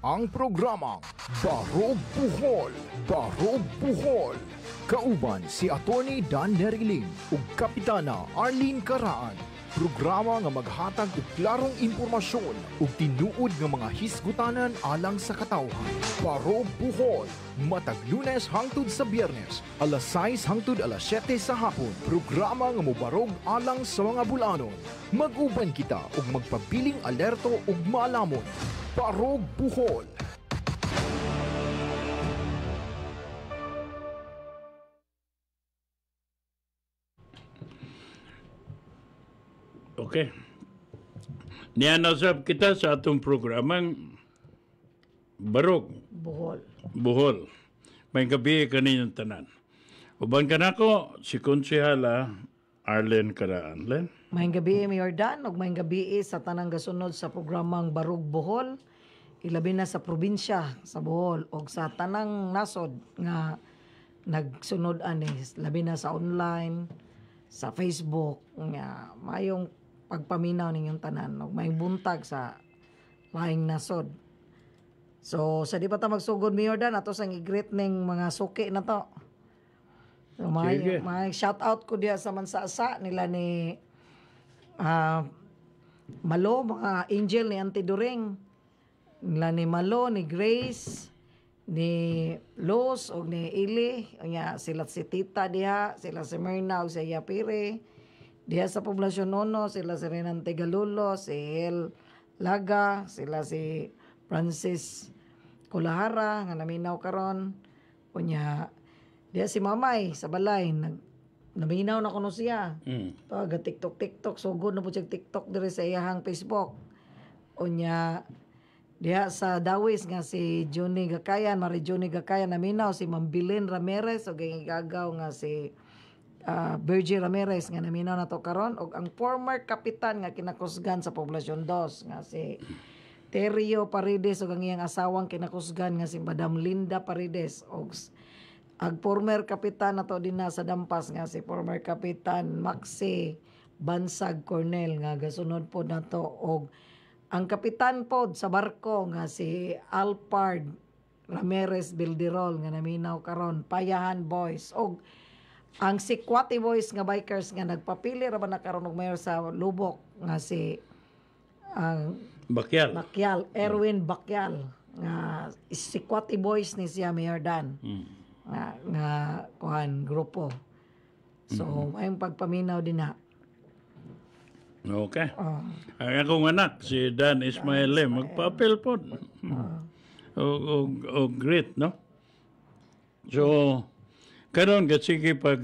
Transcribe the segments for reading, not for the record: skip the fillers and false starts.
ang programang Barog Buhol. Barog Buhol. Kauban si Attorney Dan Neriling ug Kapitana Arlene Caraan. Programa nga maghatag og klarong impormasyon ug tinuod nga mga hisgutanan alang sa katawhan. Barog Buhol. Matag Lunes hangtod sa Biyernes, alas 6 hangtod alas 7 sa hapon. Programa nga mobarog alang sa mga bulanon. Mag-uban kita ug magpabiling alerto ug maalamon. Barog Buhol. Okay. Nianasab kita sa atong programang Barog Buhol. May gabi kaninyong tanan. Uban ka na ko, si Konsehala Arlene Caraan. Len? May gabi, Mayor Dan, ug may gabi sa tanang gasunod sa programang Barog Bohol, ilabi na sa probinsya sa Bohol ug sa tanang nasod nga nagsunod ani, labi na sa online, sa Facebook nga mayong pagpaminaw ninyong tanan ug may buntag sa laing nasod. So sa di pa ta magsugod, Mayor Dan, ato sang i-greet ning mga suki na to. So, may shout out ko diya sa mansasa nila ni Malo, mga angel ni Auntie During. Nila ni Malo, ni Grace, ni Los, o ni Ili. Sila si Tita diha, sila si Myrna, o si Yapire. Diha sa Poblasyon Nono, sila si Renan Tegalulo, si El Laga, sila si Francis Kulahara, nga naminaw karon. Unya, diha si Mamay sa balay, naminaw na kuno siya. Ga TikTok, sugod na po siya TikTok dire sa iyahang Facebook. Unya, diha sa Dawis nga si Johnny Gakayan, Mari Johnny Gakayan naminaw, si Mambilin Ramirez, o gagaw nga si Virgie Ramirez nga naminaw na to karon, og ang former kapitan nga kinakusgan sa Poblasyon 2 nga si Terio Paredes, og ang iyang asawang kinakusgan nga si Madam Linda Paredes, og ang former kapitan na to din na sa Dampas nga si former kapitan Maxi Bansag Cornel nga gasunod po na to, og ang kapitan pod sa barko nga si Alpard Ramirez Bildirol nga naminaw karon, Payahan Boys, og ang Sikwati Boys nga bikers nga nagpapili ra ba na karon og mayor sa Lubok nga si Bakyal, Erwin Bakyal nga Sikwati Boys ni siya, Mayor Dan. Nga kuhan grupo. So may pagpaminaw din na. Okay. Ang akong anak si Dan Ismail magpa-apel po. O great, no? So karon sige pag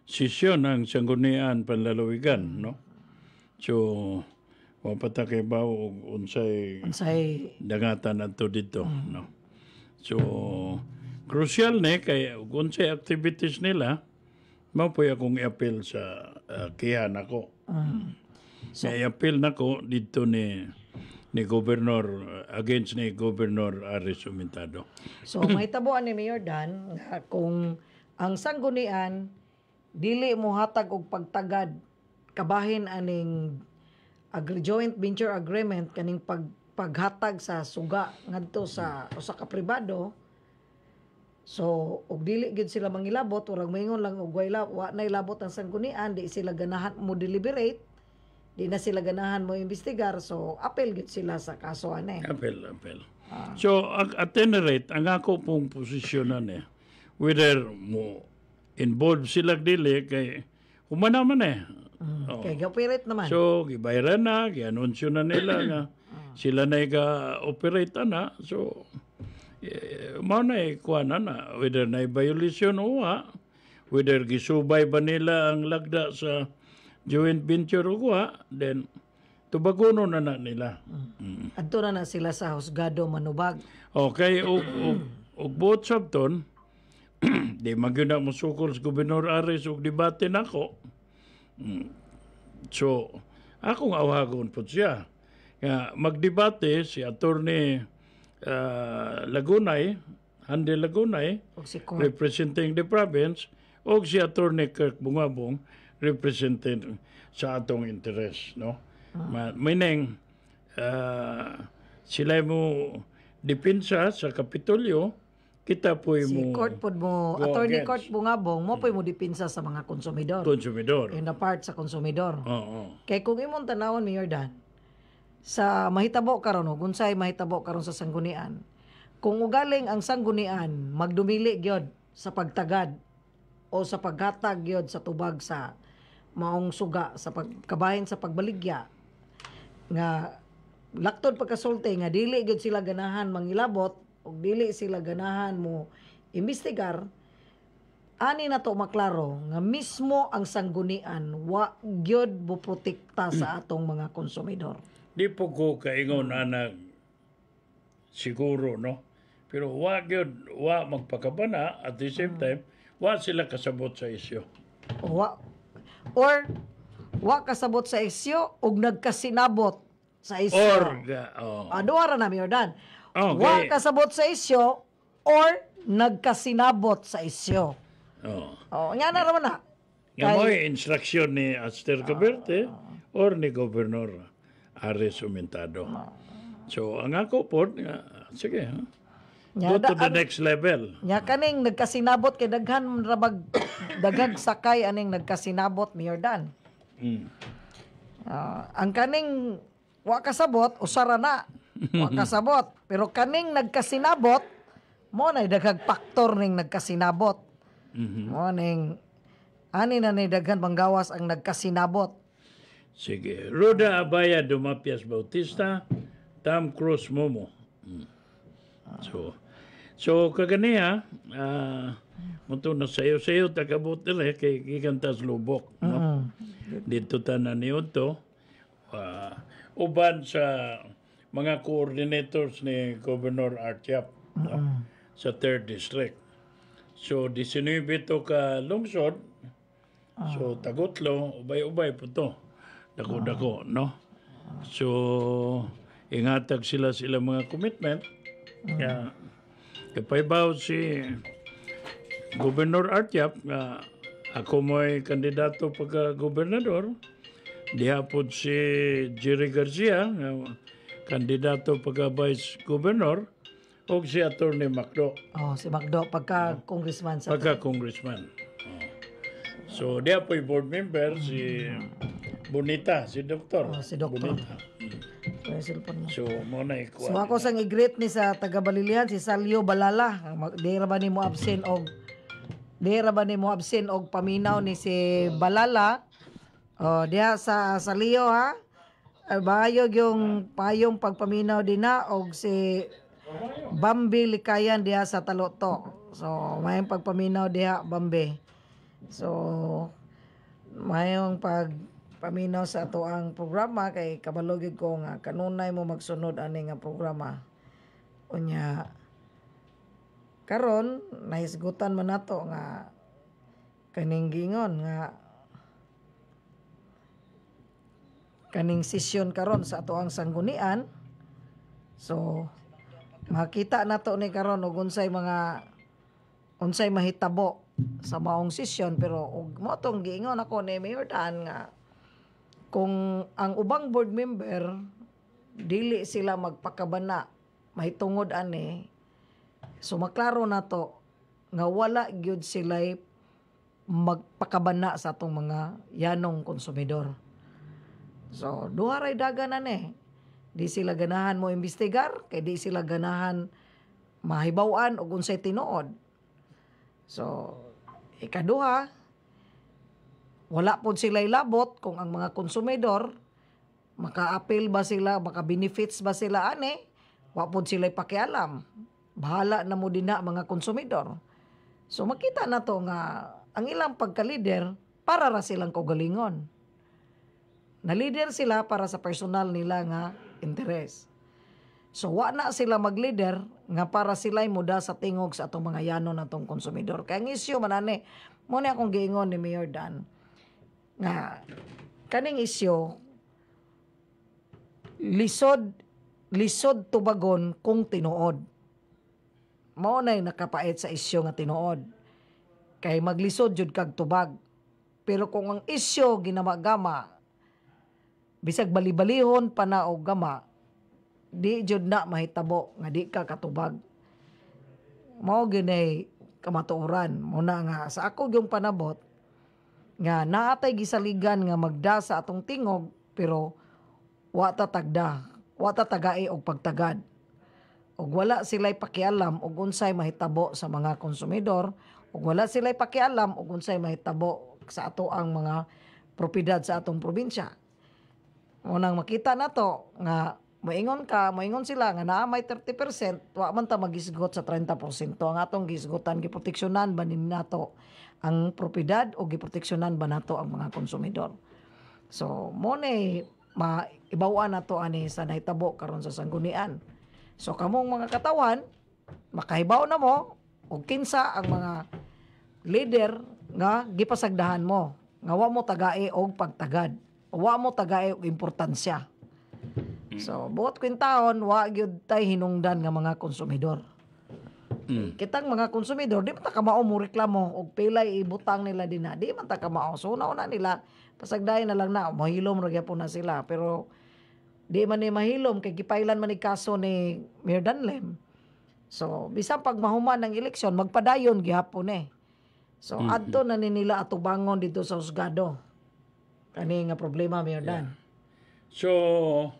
sesyon ang Sanggunian Panlalawigan, no? So wapatake ba og unsay dangatan adto dito, no? So crucial ne kay unsay activities nila mao po akong i-appeal sa kihan ako. So i-appeal nako dito ni Governor against ni Governor Aris Humintado. So may tabuan ni Mayor Dan nga kung ang Sanggunian dili mo hatag og pagtagad kabahin aning joint venture agreement kaning paghatag sa suga ngadto sa usa ka pribado. So og dili gid sila mangilabot, urang maingon lang og wa na ilabot ang Sanggunian, di sila ganahan mo deliberate, di na sila ganahan mo imbestigar, so apel gid sila sa kaso ani. Apel. So at any rate, ang ako pong posisyonan whether mo involved sila dili kay humana man Kay gapirit naman. So gibayran na, gianunsyo na nila nga sila na ga-operate na. So mao na kuan na whether na violation o whether gisubay ba nila ang lagda sa joint venture o then tubagono na nila. Adto na sila sa husgado manubag. Okay, og both sabton di magyud mo sukol sa Gobernador Aris og debate nako. So akong awagon po siya. Magdebate si Attorney Lagunay, Handel Lagunay, representing the province, o si Attorney Kirk Bungabong, representing sa atong interest, no? Meaning, sila mo dipinsa sa Kapitolyo, kita po'y Si mo court pod mo, go attorney against. court bungabong mo po'y mo dipinsa sa mga konsumidor. konsumidor. In the part sa konsumidor. Oo. Kay kung imong tanawon, Mayor Dan, sa mahitabo karon o unsay mahitabo karon sa sanggunian, kung ugaling ang sanggunian magdumili gyud sa pagtagad o sa paghatag gyud sa tubag sa maong suga sa pagkabahin sa pagbaligya nga laktod pagkasulti nga dili gyud sila ganahan mangilabot o dili sila ganahan mo imbestigar, ani na to maklaro nga mismo ang sanggunian wa gyud boprotekta sa atong mga konsumidor. Di po ko kaingon anak siguro, no? Pero wa magpakabana at the same time, wa sila kasabot sa isyo. Wa or wa kasabot sa isyo ug nagkasinabot sa isyo. Or, Duha ra na Mayor Dan. Okay. Wa kasabot sa isyo or nagkasinabot sa isyo. Nga na naman na. nga mo instruksyon ni Aster Caverte or ni Governor Ares Umentado. So, ang ako po, sige, go to the next level. Nya kaning nagkasinabot kay daghan rabag dagag sakay aning nagkasinabot Mayor Dan. Ang kaning wa kasabot usara na. Wa kasabot, pero kaning nagkasinabot mo na daghang faktor ning nagkasinabot. Mo ning ani na ni daghan panggawas ang nagkasinabot. Sige. Roda Abaya Dumapias Bautista, Tam Cruz Momo. So kaganiya, muto na sayo takabot nila kay gikantas lubok. No? Dito tanan niyo to. Uban sa mga coordinators ni Governor Artiap, no? Sa 3rd District. So 19 to ka lungsod. So tagotlo, ubay-ubay po to. Dako-dako, no? So, ingatag sila mga commitment. Kaya, kapaybaw si Governor Artiap, ako mo'y kandidato pagka-gobernador. Dihapon si Jerry Garcia, kandidato pagka-vice governor. O si Attorney Macdo. Si Macdo pagka-congressman sa Pagka-congressman. So, diya po'y board member, si Bonita, si Doktor. si Doktor. Bonita. So, mo na ikuha. So ako sang i-greet ni sa taga-Balilihan si Salio Balala. Dira ba ni mo absent og paminaw ni si Balala. Diha sa Salio ha. Bayog yung payong pagpaminaw din na og si Bambi Likayan diha sa Taloto. So may pagpaminaw diha Bambi. So mayong pagpaminaw sa ato ang programa kay kabalogid ko nga kanunay mo magsunod ani nga programa. Unya karon nahisgutan man nato nga kaning gingon nga kaning sesyon karon sa ato ang sanggunian. So makita nato ni karon og unsay mahitabo sa maong sesyon, pero og mo tong giingon ako ni Mayor Dan nga kung ang ubang board member dili sila magpakabana mahitungod ani, so maklaro nato nga wala gyud sila magpakabana sa atong mga yanong konsumidor. So duha ray dagan ani, di sila ganahan mo imbestigar kay di sila ganahan mahibaw-an og unsay tinuod. So ikaduha, wala po sila ilabot kung ang mga konsumidor maka-appeal ba sila, maka-benefits ba sila ani, wa po sila pakialam. Bahala na mo din na mga konsumidor. So makita na to nga ang ilang pagka-leader para ra silang kaugalingon. Na-leader sila para sa personal nila nga interes. So wa na sila mag-leader nga para sila'y muda sa tingog sa atong mga yanon natong konsumidor. Kaya ang isyu manani, muna akong giingon ni Mayor Dan nga kaning isyu lisod tubagon kung tinuod. Mao nay nakapait sa isyu nga tinuod. Kay maglisod jud kag tubag. Pero kung ang isyu ginamagama bisag balibalihon pa na og gama, di jud na mahitabo nga di ka katubag. Mao ginay kamatuoran mo na nga sa ako yung panabot nga naatay gisaligan nga magda sa atong tingog pero wa ta tagda, wa ta tagai og pagtagad. Og wala sila'y pakialam og unsay mahitabo sa mga konsumidor, og wala sila'y pakialam og unsay mahitabo sa ato ang mga propiedad sa atong probinsya. Unang makita nato nga moingon sila nga naa may 30%, wa man ta magisgot sa 30%. Ang atong gisgotan giproteksyonan ba nin nato ang propiedad o giproteksyonan ba nato ang mga konsumidor. So mo ni maibawan nato ani sa nahitabo karon sa sanggunian. So kamong mga katawan makahibaw na mo og kinsa ang mga leader nga gipasagdahan mo nga wa mo tagai og pagtagad, wa mo tagai og importansya. So, buot kwintaon, wa gyud tay hinungdan nga mga konsumidor. Kitang mga konsumidor, di man ta kamao mo reklamo og pilay ibutang nila din na. Di man ta kamao. So, una nila, pasagdayan na lang na, mahilom ra gyapon na sila. Pero, di man ni mahilom, kay gipailan man ni kaso ni Mayor Danlem. So, bisan pag mahuman ng eleksyon, magpadayon gihapon eh. So, adto na ni nila atubangon dito sa husgado. Kani nga problema, Mayor Dan. So,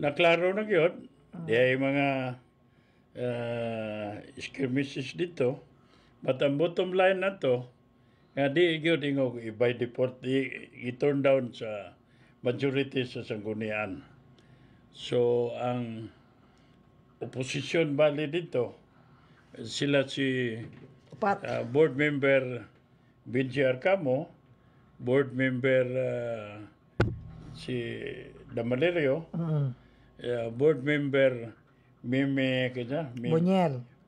naklaro na yun. Di ay mga skirmishes dito. But ang bottom line na to, nga di yun ingog by default, i-turn down sa majority sa sanggunian. So, ang opposition bali dito, sila si board member Benji Arcamo, board member si Damalerio, board member Mime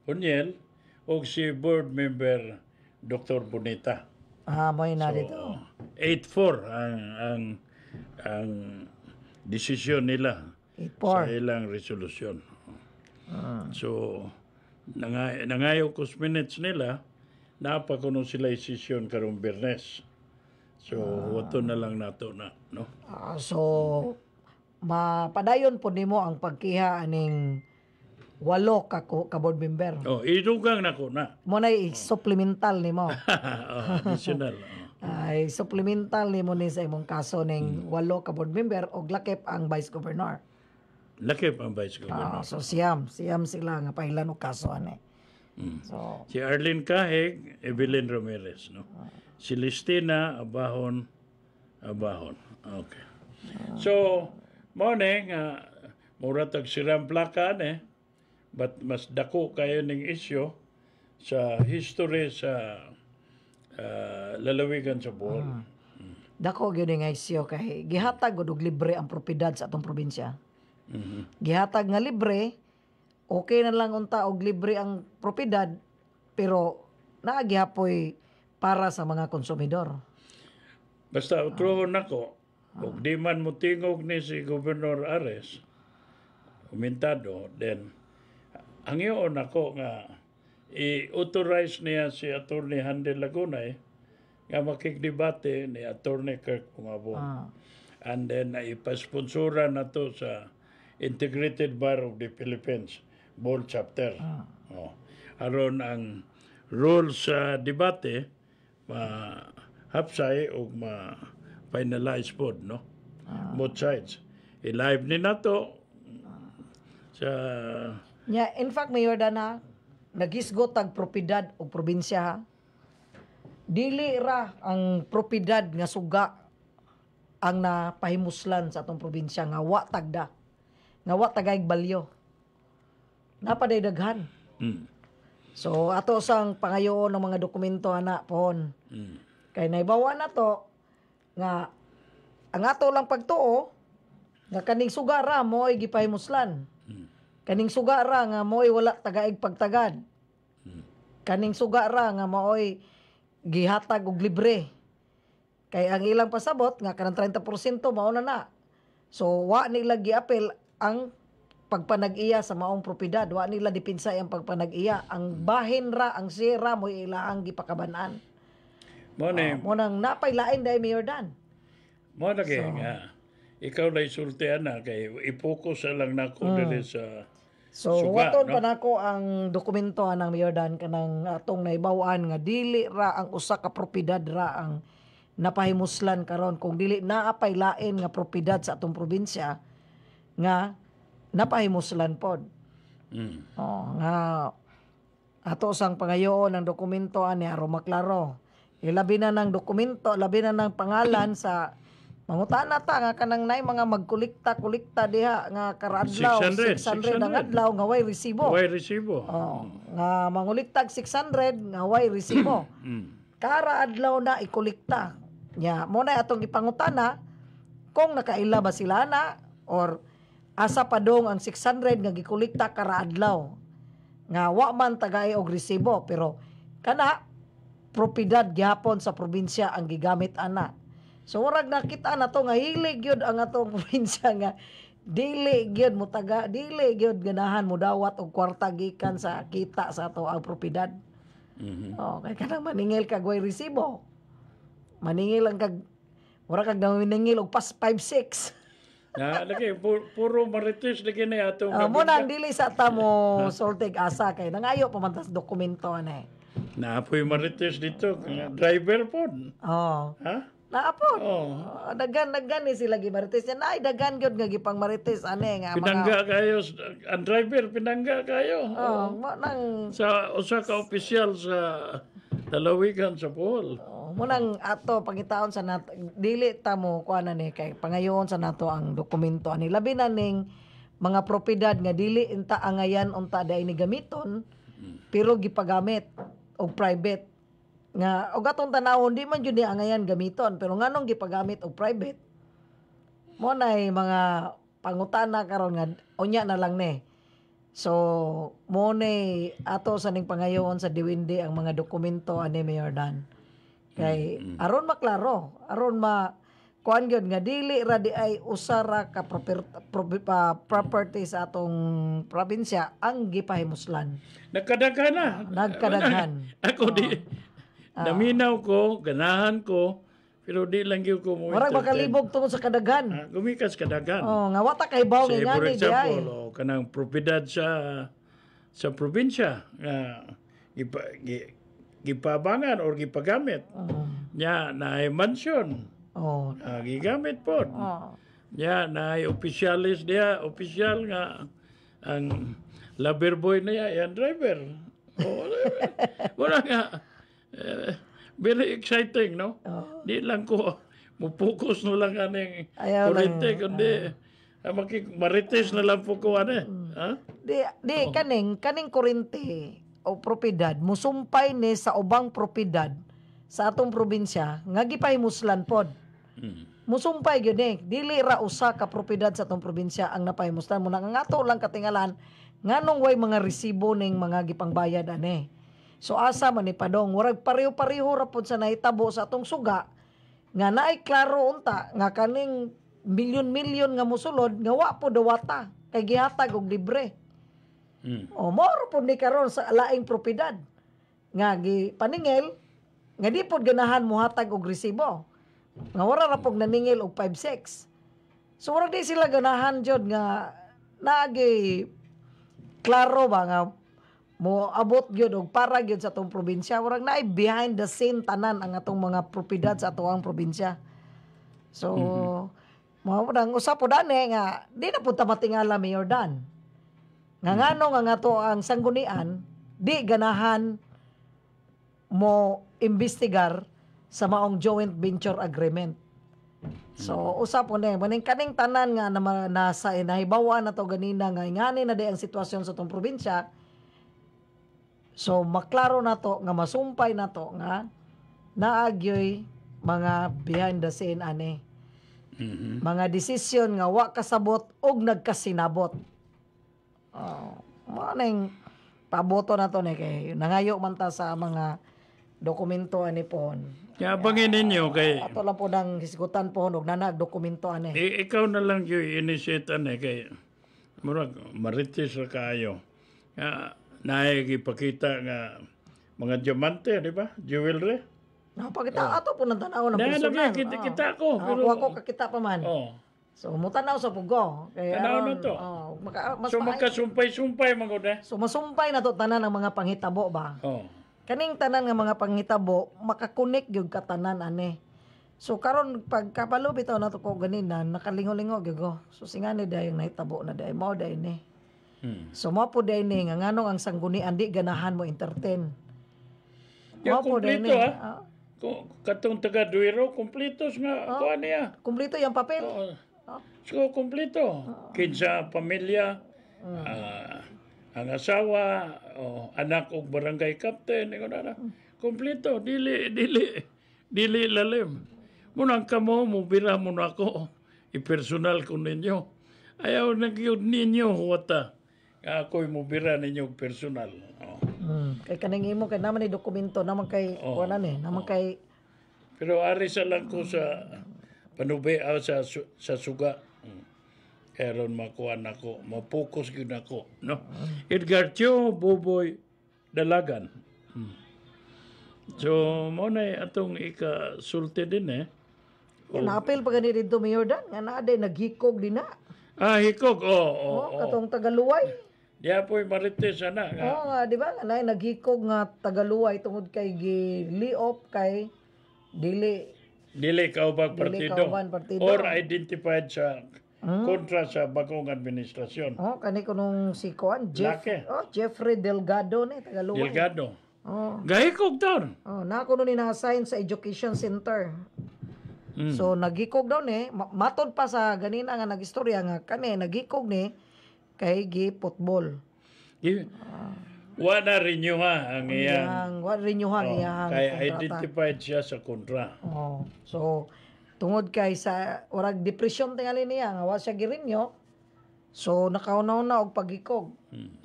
Bunyel, o si board member Dr. Bonita. Mo na dito. 8-4 ang desisyon nila 8-4 sa ilang resolusyon. So, nangayo kus minutes nila, napakuno sila isisyon karong Biyernes. So, wato na lang nato na, no? So, mapadayon po nimo ang pagkiha aning 8 ka board member. Oh, idugang nako na. Mo na supplemental nimo. Additional. Ay supplemental nimo ni sa imong kaso ning 8 ka board member og lakip ang vice governor. Lakip ang vice governor. So siyam sila nga pailan og kaso ani. So Si Arlene Kahig, Evelyn Ramirez, no? Si Listina Abahon. Okay. So, morning, mura tag siram plaka but mas dako kayo ning isyu sa history sa lalawigan sa Bohol. dako gyud nga isyo kay gihatag og libre ang propiedad sa atong probinsya. Gihatag nga libre, okay na lang unta og libre ang propiedad, pero naa gihapoy para sa mga konsumidor. Basta utrohon nako, og di man mo tingog ni si Gobernador Ares, umintado, then ang iyon ako nga i-authorize niya si Atty. Handel Lagunay nga makikdebate ni Atty. Kirk Pungabong. And then ipasponsora na to sa Integrated Bar of the Philippines, Bohol Chapter. Aron ang rules sa debate ma-hapsay o ma-finalize po, no? Both sides. I-live ni na to sa... Yeah, in fact, Mayor Dana, nagisgot ang propiedad o probinsya ha. Dili ra ang propiedad nga suga ang napahimuslan sa atong probinsya nga wa tagda. Nga wa tagaig balyo. Napaday daghan. So ato sang pangayoon ng mga dokumento ana pon. Kay naibawa na to nga ang ato lang pagtuo nga kaning suga ra mo ay gipahimuslan. Kaning suga ra nga mo'y wala tagaig pagtagad. Kaning suga ra nga mo'y gihatag og libre. Kay ang ilang pasabot nga kanang 30% mao na. So wa nila giapel ang pagpanag-iya sa maong propiedad. Wa nila dipinsay ang pagpanag-iya. Ang bahin ra, ang sira mo'y ilaang gipakabanan. Mo Mo nang napay lain dai Mayor Dan. Mo na kaya nga, ikaw na isultihan na kay i-focus na lang nako dili sa So, suga, waton no? pa nako ang dokumento ng Mayor Dan kanang atong naibawaan nga dili ra ang usa ka propiedad ra ang napahimuslan karon kung dili naapay lain nga propiedad sa atong probinsya nga napahimuslan pod. Nga ato sang pangayoon ng dokumento ani aron maklaro. Labi na ng dokumento, labi na ng pangalan sa mangutana ta nga kanang nay mga magkolekta diha nga karadlaw 600 ang adlaw nga way resibo. Way resibo. Nga manguliktag 600 nga way resibo. Kara adlaw na ikolekta. Nya mo na atong ipangutana kung nakaila ba sila na or asa pa dong ang 600 nga gikolekta kara adlaw. Nga wa man tagay og resibo pero kana propiedad gihapon sa probinsya ang gigamit ana. So warag nakita na to nga hilig gyud ang atong probinsya nga dili gyud mo taga dili gyud ganahan mo dawat og kwarta gikan sa kita sa ato ang propiedad. Kay kanang maningil kag way resibo. Maningil lang kag wala kag maningil og pas 5-6. Na lagi puro marites lagi na atong Mo nang dili sa ta mo sultig asa kay nangayo pa man tas dokumento ani. Naapoy marites dito, driver po. Ha? Naapod. Dagan ni sila gimarites yan. Ay, dagan gyud nga gipang marites ane nga Pinangga kayo, ang driver, pinangga kayo. nang Sa usa ka opisyal sa Dalawigan sa Bohol. mo nang ato pangitaon sa nato dili ta mo kuana ni kay pangayoon sa nato ang dokumento ani labi na ning mga propiedad nga dili inta angayan unta day ni gamiton pero gipagamit og private nga og atong tanawon di man jud ni angayan gamiton pero nganong gipagamit og private mo nay mga pangutana karon nga unya na lang ni. So mo nay ato sa ning pangayoon sa diwindi ang mga dokumento ani Mayor Dan. Kay aron maklaro, aron kuan gyud nga dili ra di ay usara ka property sa atong probinsya ang gipahimuslan. Nagkadaghan na. Nagkadaghan. Ako di naminaw ko, ganahan ko, pero di lang gyud ko mo. Murag makalibog tungod sa kadaghan. Gumikas kadaghan. Nga wata kay baw Say, nga for ni di ay. example, kanang propiedad sa probinsya nga gipabangan or gipagamit. Nya na mansion. Gigamit po. Nya na opisyalis dia, opisyal nga ang labor boy na yan driver. Wala nga. Very exciting, no? Di lang ko mupokus no lang aning kurente kundi marites na lang po ko ano. Di kaning kurente o propiedad musumpay ni sa ubang propiedad sa atong probinsya nga gipahimuslan pod. Musumpay gyud ni dili ra usa ka propiedad sa atong probinsya ang napahimuslan mo nang ato lang katingalan nganong way mga resibo ning mga gipangbayad ani. So asa man ni padong murag pareho-pareho ra pod sa nahitabo sa atong suga nga naay klaro unta nga kaning milyon-milyon nga mosulod nga wa po dawata kay gihatag og libre. Moro po ni karon sa laing propiedad nga gipaningil nga di pod ganahan mohatag og resibo nga wala ra pog naningil og 5-6. So wala di sila ganahan jud nga nagi klaro ba nga mo abot gyud og para gyud sa atong probinsya wala naay behind the scene tanan ang atong mga propiedad sa atong probinsya. So mo nang usap pod ani nga di na pud ta matingala Mayor Dan. Nga ngano nga ato ang sanggunian di ganahan mo imbestigar sa maong joint venture agreement. So usap po na maning kaning tanan nga nasa nahibawan na to ganina nga ingani na di ang sitwasyon sa tong probinsya. So maklaro na to nga masumpay na to nga naagyoy mga behind the scene ani. Mga desisyon nga wa kasabot og nagkasinabot. Maning paboto na to ni kay nangayo man ta sa mga dokumento ani pohon. Kaya bangin ninyo kay Ato lang po nang hisgutan pohon og nanag dokumento ani. ikaw na lang yung initiate ani kay murag marites ra kaayo. Naay gipakita nga mga diamante, di ba? Jewelry. Napakita ato po nang tanaw ng personal. Kita ko. Pero ako kakita pa man. So mutanaw sa pugo. Kaya Tanaw na to. mas So magkasumpay-sumpay magod eh. So masumpay na to tanan ng mga panghitabo ba? Oh. Kaning tanan nga mga panghitabo makakonek gyud ka tanan ani. So karon pagkapalo bitaw na to ko ganina nakalingo-lingo gyud ko. So singani dayong nahitabo na day mao day ni. So mo po day ni nga nganong ang sanggunian di ganahan mo entertain. Yung Mao po day kumpleto ni. Katong taga Duero, kumpletos nga kuha niya. Kumpleto yung papel. Oo. So, kumpleto. Kinsa pamilya, ang asawa, anak o barangay captain, kumpleto, dili lalim. Munang kamo, mubira mo na ako, i-personal ko ninyo. Ayaw nagyod ninyo, wata. Ako'y mubira ninyo personal. Kay kaning imo kay naman ni dokumento naman kay kuan ni, naman kay Pero ari sa lang ko sa panube sa suga. Kaya ron makuha ako, mapokus yun ako. No? Edgar Tio, Boboy, Dalagan. So, mo na atong ikasulti din eh. napil pa gani dito Mayor Dan nga naa day naghikog din na. Hikog. Katong Tagaluway. Diya po'y marites na. Nga, di ba? Nga naghikog nga Tagaluway tungod kay giliop kay Dili kaubang partido. kauban partido. Or identified sa kontra sa bagong administrasyon. Kani ko nung si Kuan, Laki. Jeffrey Delgado ni Tagaluway. Delgado. Oh. Gahikog taon. Na ako nun ina-assign sa education center. So nagikog daw ni, matod pa sa ganina nga nagistorya nga kani nagikog ni kay gi football. Wala rin nyo ang iyang Wa rin yung iyang kaya kontrata. identified siya sa kontra. So tungod kay sa orag depression tingali niya nga wa siya girinyo. So nakaunaw na og pagikog.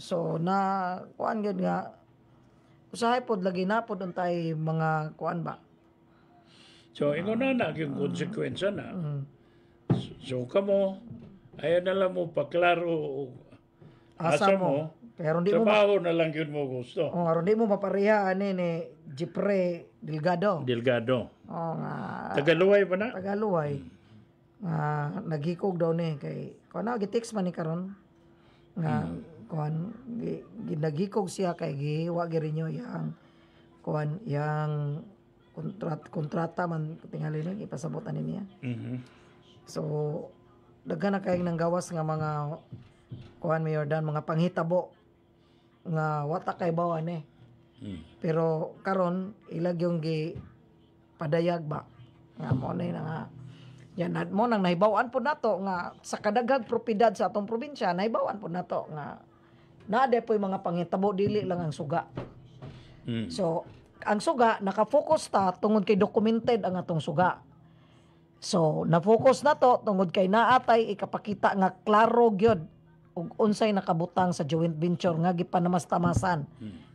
So na kuan gyud nga usahay pod lagi na pod untay mga kuan ba. So ingon na yung konsekwensya na. So kamo ayaw na lang mo paklaro asa mo. Pero di mo trabaho na lang yun mo gusto. aron di mo mapareha ani ni Jeffrey Delgado. Nga Tagaluway ba na? Tagaluway. Naghikog daw ni kay kuan gi-text man ni karon nga kuan naghikog siya kay giwa girinyo yang kuan yang kontrata man tingali ni ipasabot ani niya. So daghan na kay nang gawas nga mga kuan Mayor Dan mga panghitabo nga wata kay bawan eh. Pero karon ilag yung gi padayag ba nga mo na nga yan mo nang nahibawan po nato nga sa kadaghang propiedad sa atong probinsya nahibawan po nato nga naade po yung mga panghitabo dili lang ang suga. So ang suga naka-focus ta tungod kay documented ang atong suga. So na-focus na to tungod kay naatay ikapakita nga klaro gyud ug unsay nakabutang sa joint venture nga gipanamastamasan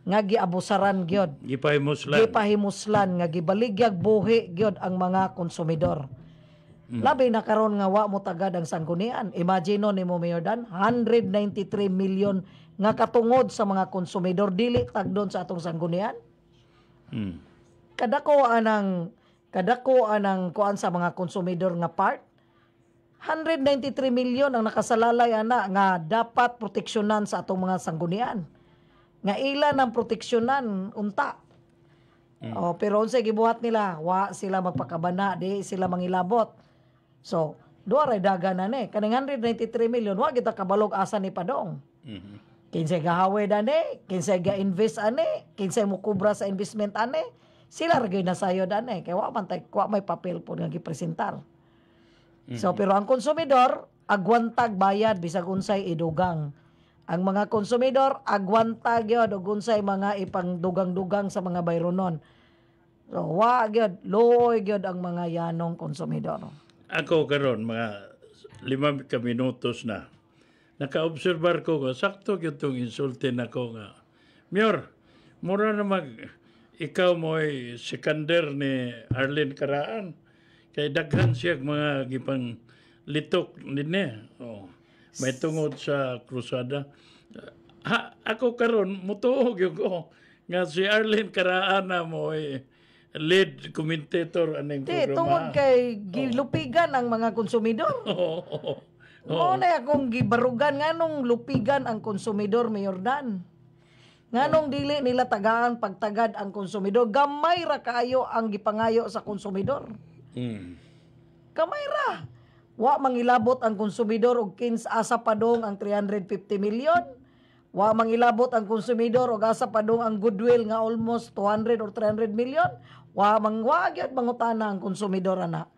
nga giabusaran gyud gipahimuslan nga gibaligyag buhi gyud ang mga konsumidor. Labi na karon nga wa mo tagad ang sanggunian. Imagine nimo Mayor Dan 193 million nga katungod sa mga konsumidor dili tagdon sa atong sanggunian. Kadako anang kuan sa mga konsumidor nga part 193 million ang nakasalalay ana nga dapat proteksyonan sa atong mga sanggunian. Nga ilan ang proteksyonan unta. Pero unsay gibuhat nila, wa sila magpakabana, di sila mangilabot. So, duwa ray dagan na ni. Kaning 193 million wa kita kabalog asa ni padong. Kinsay gahawe dani, kinsay ga-invest ani, kinsay mo kubra sa investment ani, sila ra gyud nasayod ani kay wa may papel po nga gipresentar. So pero ang konsumidor agwantag bayad bisag unsay idugang. Ang mga konsumidor agwantag gyud og unsay mga ipangdugang-dugang sa mga bayronon. So wa gyud luoy gyud ang mga yanong konsumidor. Ako karon mga 5 ka minutos na naka-obserbar ko nga sakto gyud tong insultin ako nga. Mayor, mura na ikaw mo'y sikander ni Arlene Caraan. Kay daghan siya mga gipang litok dinne. May tungod sa krusada. Ako karon mutuog yung ko nga si Arlene Caraan na mo lead commentator aning Di, programa. tungod kay gilupigan ang mga konsumidor. Oo. Mo na akong gibarugan nganong lupigan ang konsumidor, Mayor Dan. Nganong dili nila tagaan pagtagad ang konsumidor, gamay ra kaayo ang gipangayo sa konsumidor. Mm. Gamay ra. Wa mangilabot ang konsumidor og 15 asa padong ang 350 million. Wa mangilabot ang konsumidor og asa padong ang goodwill nga almost 200 or 300 million. Wa gyud mangutana ang konsumidor ana.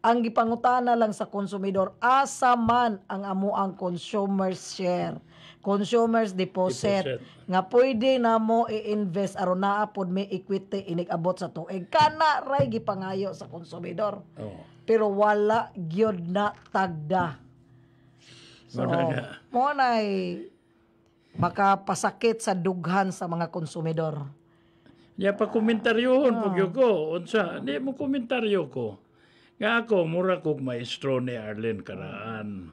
Ang gipangutana lang sa konsumidor, asa man ang amuang consumer's share, consumer's deposit, nga pwede na mo i-invest aron naa pod may equity inig-abot sa tuig. Kana ray gipangayo sa konsumidor. Oo. Pero wala gyud na tagda. So, mo nay makapasakit sa dughan sa mga konsumidor. Ya pa komentaryohon pag ko. Unsa, di mo komentaryo ko. Nga ako, mura kong maestro ni Arlene Karaan.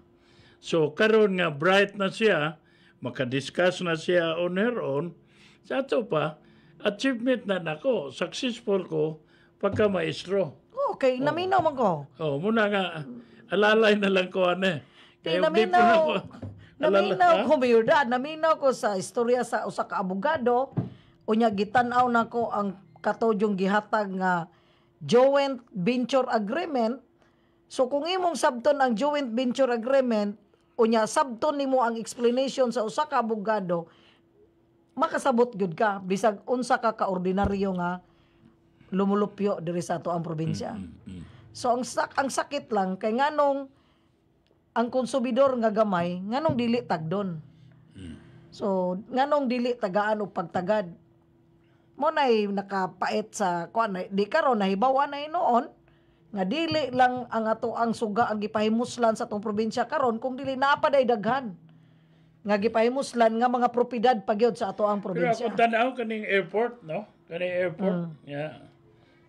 So, karon nga bright na siya, makadiscuss na siya on her own, sa ato pa, achievement na nako, successful ko, pagka maestro. Okay, naminaw man ko. Oh, muna nga, alalay na lang ko, ane. Di, Kaya di po naminaw. na ko. Naminaw ko, Mayor Dan. Naminaw ko sa istorya sa usa ka abogado. Unya, gitan-aw na ko ang katudyong gihatag nga joint venture agreement. So kung imong sabton ang joint venture agreement, unya sabton nimo ang explanation sa usa ka abogado, makasabot gyud ka bisag unsa ka kaordinaryo nga lumulupyo diri sa ato ang probinsya. So ang sakit lang kay nganong ang konsumidor nga gamay nganong dili tagdon. So nganong dili tagaan og pagtagad. Mo nay nakapait sa kuan di karon nahibawa na noon nga dili lang ang ato ang suga ang gipahimuslan sa atong probinsya karon kung dili napaday daghan nga gipahimuslan nga mga propiedad pagyod sa ato ang Pero probinsya. ako tanaw kaning airport, no? Kaning airport, yeah.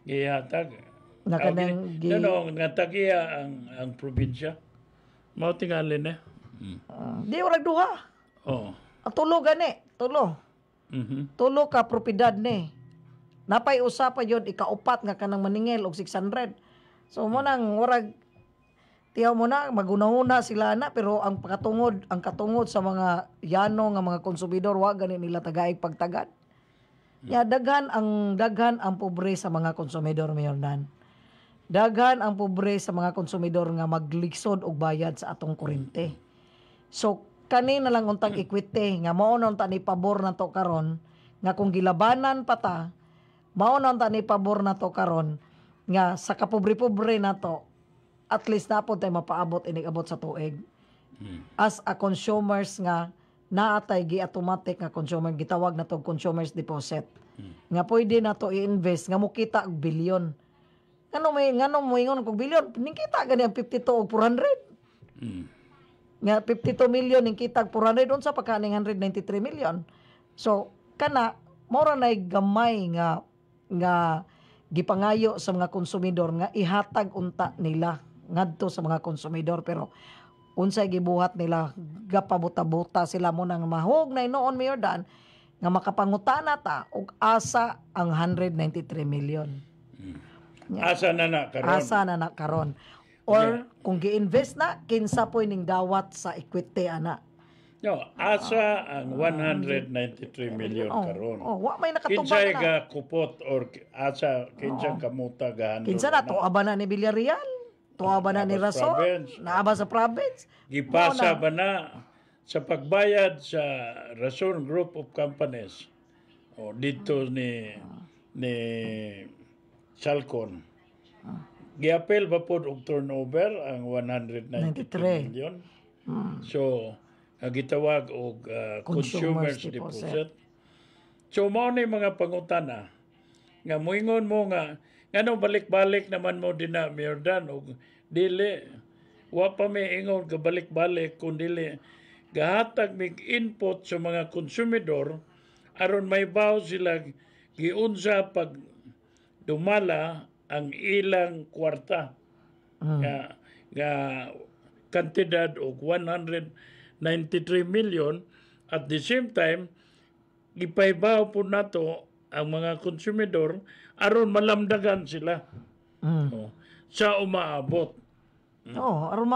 Gihatag. Na kanang nga tagiya ang probinsya. Mao tingalin eh. di ora duha. Oh. Ang tulo gani, tulo. Tulo ka propiedad ni. Napay usa pa yun ikaupat nga kanang maningil og 600. So mo nang warag tiyaw mo na magunahuna sila na pero ang katungod sa mga yano nga mga konsumidor wa gani nila tagaig pagtagad. Ya daghan ang pobre sa mga konsumidor, Mayor Dan. Daghan ang pobre sa mga konsumidor nga magligsod og bayad sa atong kuryente. So kani na lang untang equity nga mao na unta ni pabor na to karon nga kung gilabanan pa ta mao na unta ni pabor na to karon nga sa kapobre-pobre na to at least napod tay mapaabot inig-abot sa tuig. As a consumers nga naatay gi-automatic nga consumer gitawag na to consumers deposit. Nga pwede na to i-invest nga mukita og bilyon. Ngano mo ingon kog bilyon ningkita gani ang 52 og 400. Nga 52 million ning kitag 400 unsa pa kaning 193 million. So kana mora nay gamay nga gipangayo sa mga konsumidor nga ihatag unta nila ngadto sa mga konsumidor pero unsay gibuhat nila gapabuta-buta sila mo nang mahog na noon, Mayor Dan, nga makapangutana ta og asa ang 193 million. Asa na karon. Asa na karon. Or kung gi-invest na kinsa poy ning dawat sa equity ana. No, asa ang 193 million karon. Wa may nakatubang Kinsay na. ka kupot or asa kinsang kamuta gahandol. Kinsa na to aba na ni Villarreal? To aba na ni Naaba sa Rason? province. Naaba sa province? Gipasa ba na sa pagbayad sa Rason Group of Companies o dito ni Salcon. Giapel ba po og turnover ang 193 million? So, gitawag og consumers deposit. So, mao ni mga pangutana nga moingon mo nga ngano balik-balik naman mo din na Mayor Dan og dili wa pa may ingon ka balik-balik kun dili gahatag mig input sa mga konsumidor aron may baw sila giunsa pag dumala ang ilang kwarta nga kantidad og 193 million at the same time gipaybaw po nato ang mga konsumidor aron malamdagan sila. Oh, sa umaabot. Oh, aron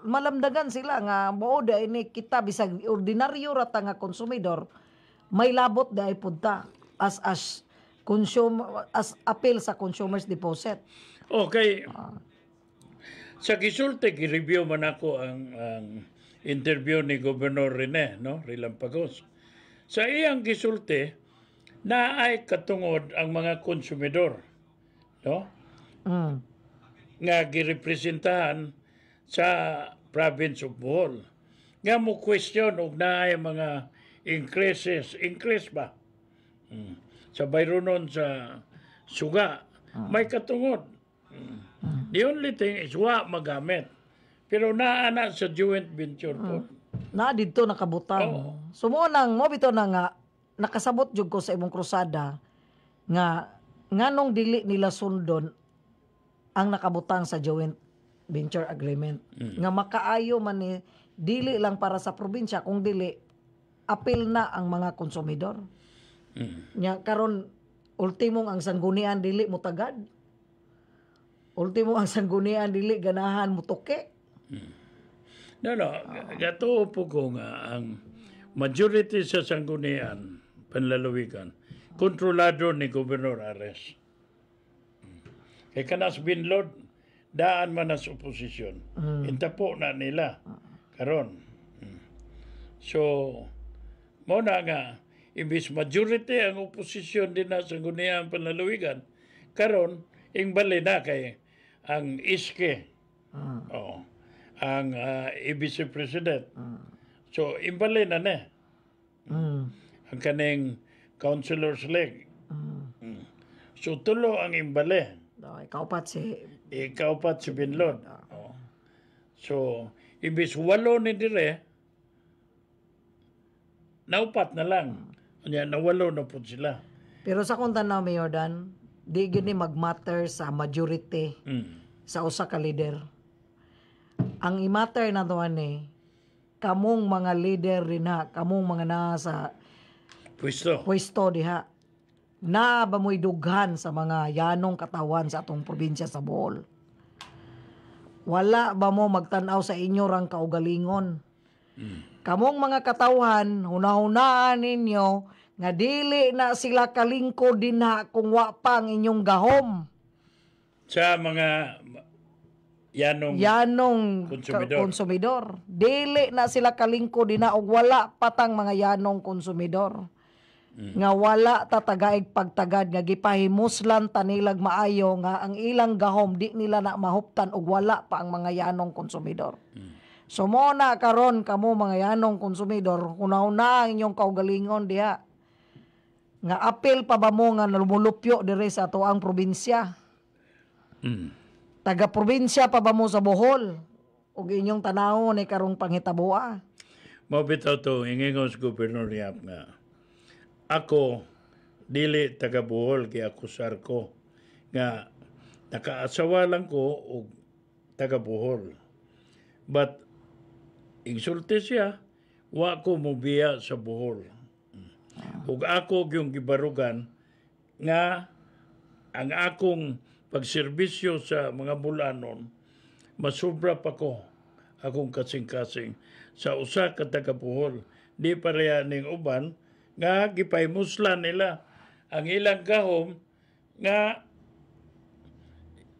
malamdagan sila nga mao da ini kita bisag ordinaryo rata nga konsumidor may labot da punta as appeal sa consumers deposit. Okay. Sa gisulti gi-review man ako ang interview ni Gobernador Rene, no, Rilampagos. Sa iyang gisulti na ay katungod ang mga konsumidor, no? Nga girepresentahan sa province of Bohol. Nga mo question og naay mga increase ba? Sa bayronon sa suga, may katungod. The only thing is wa magamit. Pero naana sa joint venture po. Na didto nakabutang. So mo bito na nga nakasabot jud ko sa imong krusada nga nganong dili nila sundon ang nakabutang sa joint venture agreement. Nga makaayo man ni dili lang para sa probinsya kung dili apil na ang mga konsumidor. Nya karon ultimong ang sanggunian dili mutagad. Ultimo ang sanggunian dili ganahan mutuke. No. Gato po ko nga ang majority sa sanggunian panlalawigan kontrolado ni Gobernador Ares. Kay kanas binlod daan man as oposisyon. Intapo na nila karon. So mo na nga imbis majority ang oposisyon din na sanggunian panlalawigan karon ingbali na kay ang iske. Ang vice president. So imbali na ne. Ang kaning councilors leg. So tulo ang imbali. Ikaupat si Binlod. So imbis 8 ni dire naupat na lang. Anya nawalo na po sila. Pero sa kung tanaw, Mayor Dan, di gini mag-matter sa majority sa usa ka leader. Ang i-matter na to kamong mga leader rin kamong mga nasa pwesto diha. Na ba mo'y dughan sa mga yanong katawan sa atong probinsya sa Bohol? Wala ba mo magtanaw sa inyo rang kaugalingon? Kamong mga katawan, hunahunaan ninyo nga dili na sila kalingkod din kung wa pang inyong gahom. Sa mga yanong konsumidor. Dili na sila kalingkod din og wala patang mga yanong konsumidor. Nga wala tatagaig pagtagad nga gipahimuslan tanilag maayo nga ang ilang gahom di nila na mahuptan og wala pa ang mga yanong konsumidor. So mo na karon kamo mga yanong konsumidor, una-una ang inyong kaugalingon diha. Nga apil pa ba mo nga lumulupyo dire sa atoang probinsya? Taga-probinsya pa ba mo sa Bohol? Ug inyong tanawon ay karong panghitaboa. Mabitaw to, ingingon sa Gobernador Yap nga. Ako, dili taga Bohol, kaya ako sarko. Nga, nakaasawa lang ko o taga Bohol. But, insulti siya, wa ko mubiya sa Bohol. Ug ako yung gibarugan nga ang akong pagserbisyo sa mga bulanon, masubra pa ko akong kasing-kasing sa usa ka taga Bohol. Di pareha ning uban nga gipaymuslan nila ang ilang gahom nga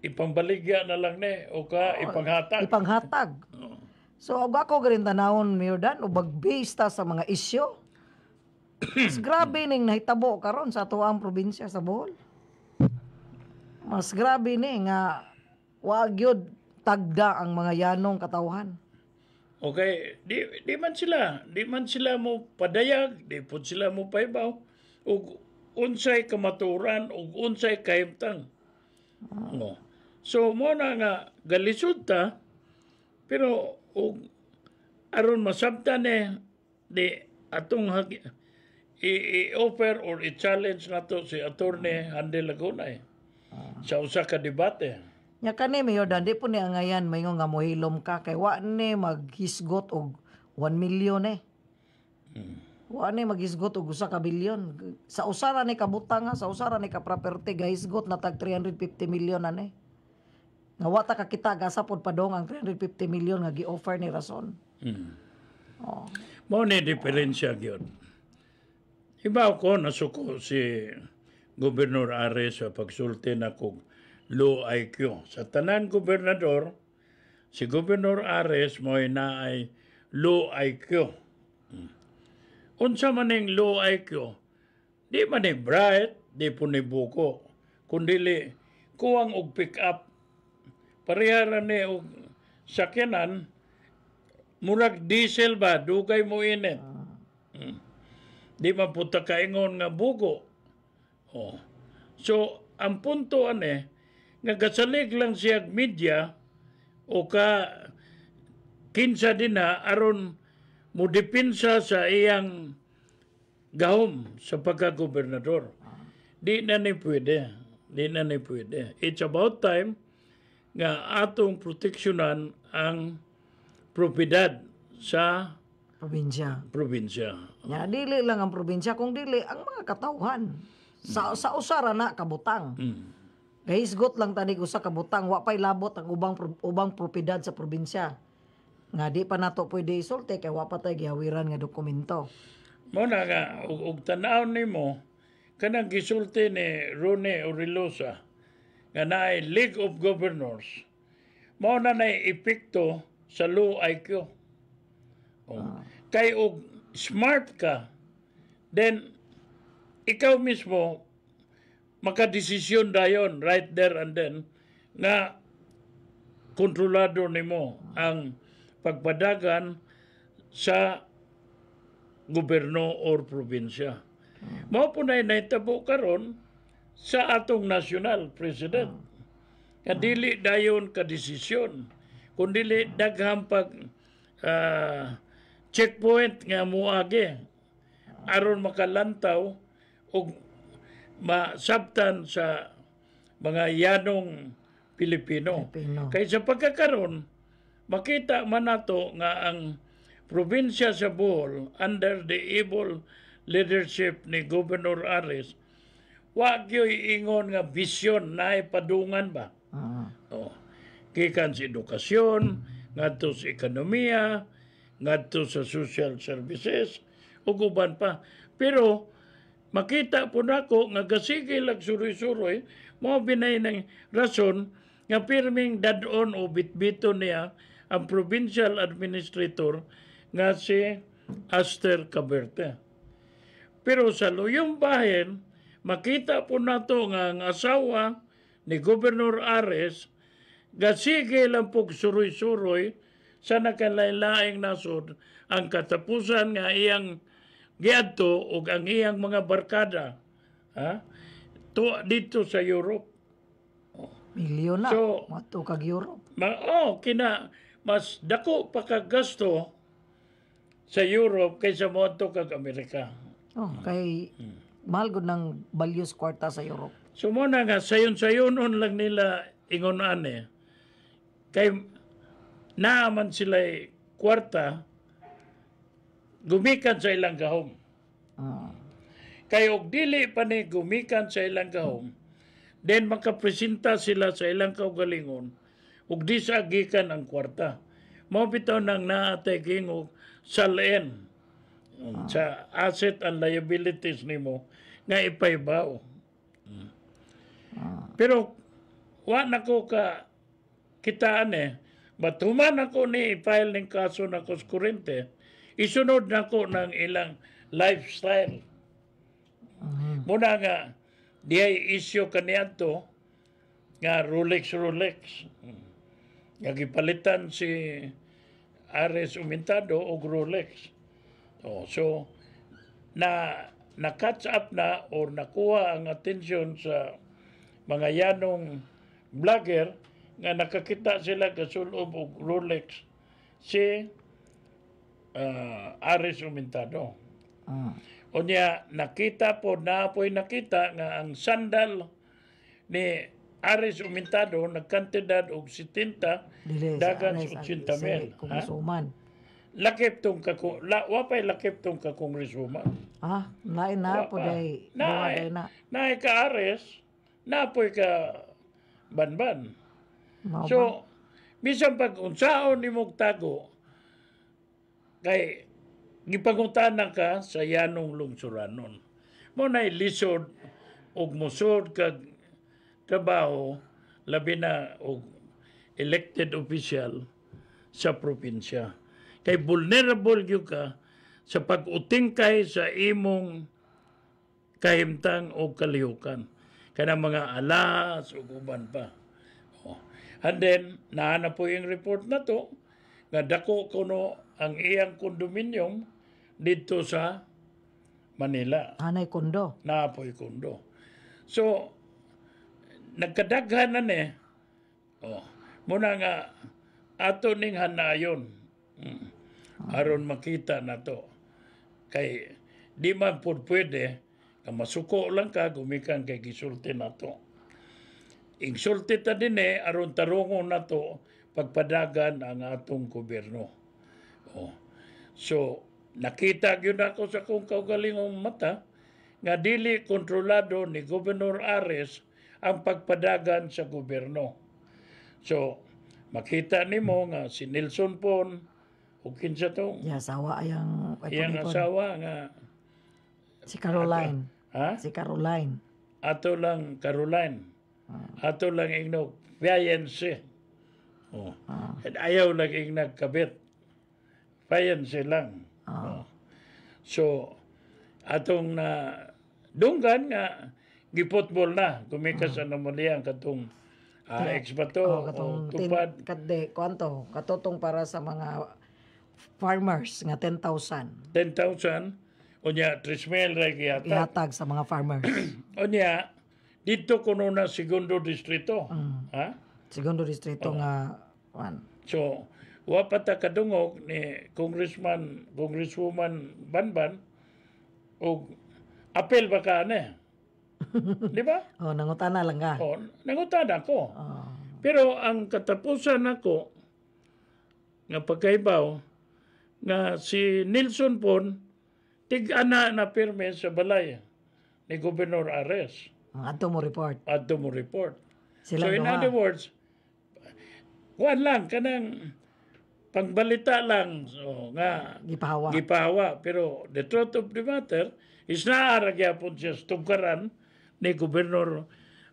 ipambaligya na lang o ipanghatag. Ipanghatag. So ako garin tanawon, Mayor Dan, ubag-base ta sa mga isyo. Mas grabe ning nahitabo karon sa atuang probinsya sa Bohol. Mas grabe ni nga wag yun tagda ang mga yanong katawhan. Okay, di man sila mo padayag, di po sila mo paibaw ug unsay kamaturan ug unsay kahimtang. No. So mo na nga galisod ta pero ug aron masabtan di atong i-offer or i-challenge nato si Attorney Andy Laguna sa usa ka debate. Nya kani Mayor Dan, di po ni angayan mayo nga mohilom ka kay wa ni maghisgot og 1 million 1 Wa ni magisgot og usa ka bilyon. Sa usara ni kabutang nga, sa usara ni ka property gahisgot na tag 350 million ani. Nga wa ta kakita gasapod padong ang 350 million nga gi-offer ni Rason. Oh. Mao ni diferensya gyud. Iba ko nasuko si Gobernador Ares sa pagsulti na kog low IQ. Sa tanan gobernador, si Gobernador Ares mo naay low IQ. Unsa man ning low IQ, di man ni bright, di po ni buko, kundili kuwang og pick up. Parehara ni og sakyanan, murag diesel ba, dugay mo init. Di man po kaingon nga buko. Oh. So, ang punto ane, nga gasalig lang siya media o ka kinsa din na aron mo dipinsa sa iyang gahom sa pagka-gobernador. Di na ni pwede. Di na ni pwede. It's about time nga atong proteksyonan ang propiedad sa probinsya. Ya, dili lang ang probinsya, kung dili ang mga katawhan. Sa usara na kabutang. Gahisgot lang tanig usa kabutang, wa pay labot ang ubang propiedad sa probinsya. Nga di pa nato pwede isulti kay wa pa tay gihawiran nga dokumento. Mo na nga og tan-aw nimo kanang gisulti ni Rone Orilosa nga naay League of Governors. Mo na nay epekto sa low IQ. Kay og smart ka, then ikaw mismo makadesisyon dayon right there and then nga kontrolado nimo ang pagpadagan sa gobyerno or probinsya. Mao po na naitabo karon sa atong national president. Kadili dayon ka desisyon, kundili daghang pag checkpoint nga muagi aron makalantaw og masabtan sa mga yanong Pilipino. Kay sa pagkakaroon, makita man nato nga ang probinsya sa Bohol under the able leadership ni Governor Ares, wa gyoy ingon nga bisyon na padungan ba? Gikan sa edukasyon, ngadto sa ekonomiya, ngadto sa social services, ug uban pa. Pero makita po nako nga gasige lag suroy-suroy, mo binay ng rason nga pirming dadon o bitbito niya ang provincial administrator nga si Aster Caberte. Pero sa luyong bahin, makita po nato nga ang asawa ni Gobernador Ares gasige lang po suroy-suroy sa nakalain-laing nasod ang katapusan nga iyang giadto ug ang iyang mga barkada dito sa Europe. Milyon na, So, mato kag Europe. Mas dako pa kag gasto sa Europe kaysa moadto kag Amerika. Kay mahal gud ng values kwarta sa Europe. So mo na nga sayon-sayonon lang nila ingon ani. Kay naaman sila kwarta gumikan sa ilang gahom. Kay og dili pa ni gumikan sa ilang gahom, then makapresenta sila sa ilang kaugalingon ug di sa gikan ang kwarta. Mao bitaw nang naatay og salen sa asset and liabilities nimo nga ipaybaw. Pero wa nako ka kitaan batuman ako ni i-file ning kaso na sa kurente, isunod nako ng ilang lifestyle. Muna nga diay issue kaniadto nga Rolex. Nga gipalitan si Ares Umintado og Rolex. So na-catch up na or nakuha ang atensyon sa mga yanong vlogger nga nakakita sila kasulob og Rolex si Ares Umintado. Unya nakita po nakita nga ang sandal ni Ares Umintado nagkantidad og 70 dagan sa 80,000. Kung suman. lakip tong wapay lakip tong kakongreswoman. Lain na po day. Duwa na. Naay ka ares, napoy ka banban. Mao ba? So, bisan pag unsaon nimong tago, kay gipangutanan ka sa yanong lungsuranon. Mo na lisod og musod kag trabaho labi na og elected official sa probinsya. Kay vulnerable gyud ka sa pag-utingkay sa imong kahimtang o kalihukan. Kana mga alas o uban pa. And then, naana po yung report na to, nga dako kuno ang iyang kondominium dito sa Manila. Anay kondo. Naapoy kondo. So, nagkadaghan na muna nga ato ning hanayon. Aron makita na to. Kay di man po pwede ka masuko lang ka gumikan kay gisulti na to. Insulti ta din aron tarungon na to pagpadagan ang atong gobyerno. So, nakita gyud ako sa kong kaugalingong mata nga dili kontrolado ni Governor Ares ang pagpadagan sa gobyerno. So, makita nimo nga si Nelson Pon o kinsa to? Asawa ayang Iyang asawa nga si Caroline. ha? Si Caroline. Ato lang Caroline. Ato lang ingnog fiancé. Ayaw lang ingnog kabit. Fiancé lang. So, atong dunggan nga gipotbol na gumikas sa namaliyang katong expato o tupad. Kwanto? Katutong para sa mga farmers nga 10,000. 10,000 unya 3,000 ra gihata. Ihatag sa mga farmers. Unya dito kuno na segundo distrito. Ha? Segundo distrito nga So, wa pa ta kadungog ni Congresswoman Banban o apel ba ka ne? Di ba? Nangutana lang ka. Nangutan ako. Pero ang katapusan ako nga pagkaibaw nga si Nelson Pon tig-ana na pirme sa balay ni Governor Ares. Adto mo report. Adto mo report. Sila So in duha. other words, kuan lang kanang pangbalita lang nga gipahawa. Pero the truth of the matter is naara gyapon siya tugkaran ni Governor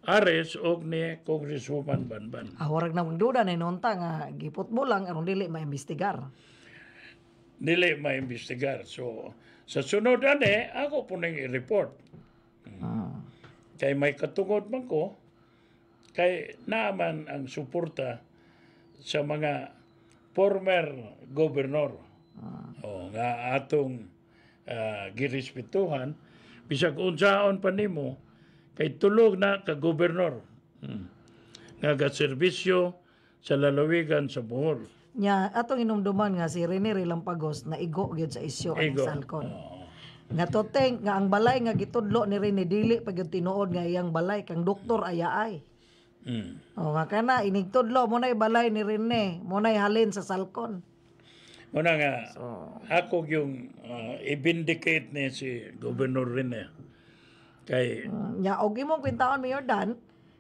Ares o ni Congresswoman Banban. Warag na magduda na inunta nga gipot mo lang aron dili maimbestigar. Dili maimbestigar. So sa sunod ako po nang i-report. Kay may katungod man ko, kay naaman ang suporta sa mga former governor nga atong girespetuhan bisag unsaon pa nimo kay tulog na ka gobernador nga gaserbisyo sa lalawigan sa Bohol. Nya atong inumduman nga si Rene Rilampagos na igo gyud sa isyu ang Salcon. Nga toteng nga ang balay nga gitudlo ni Rene dili pa gyud tinuod nga iyang balay kang doktor ayaay. Nga kana inig tudlo mo nay balay ni Rene, mo nay halin sa Salcon. Muna nga ako yung i-vindicate ni si Governor Rene. Kay nya og imong kwintaon Mayor Dan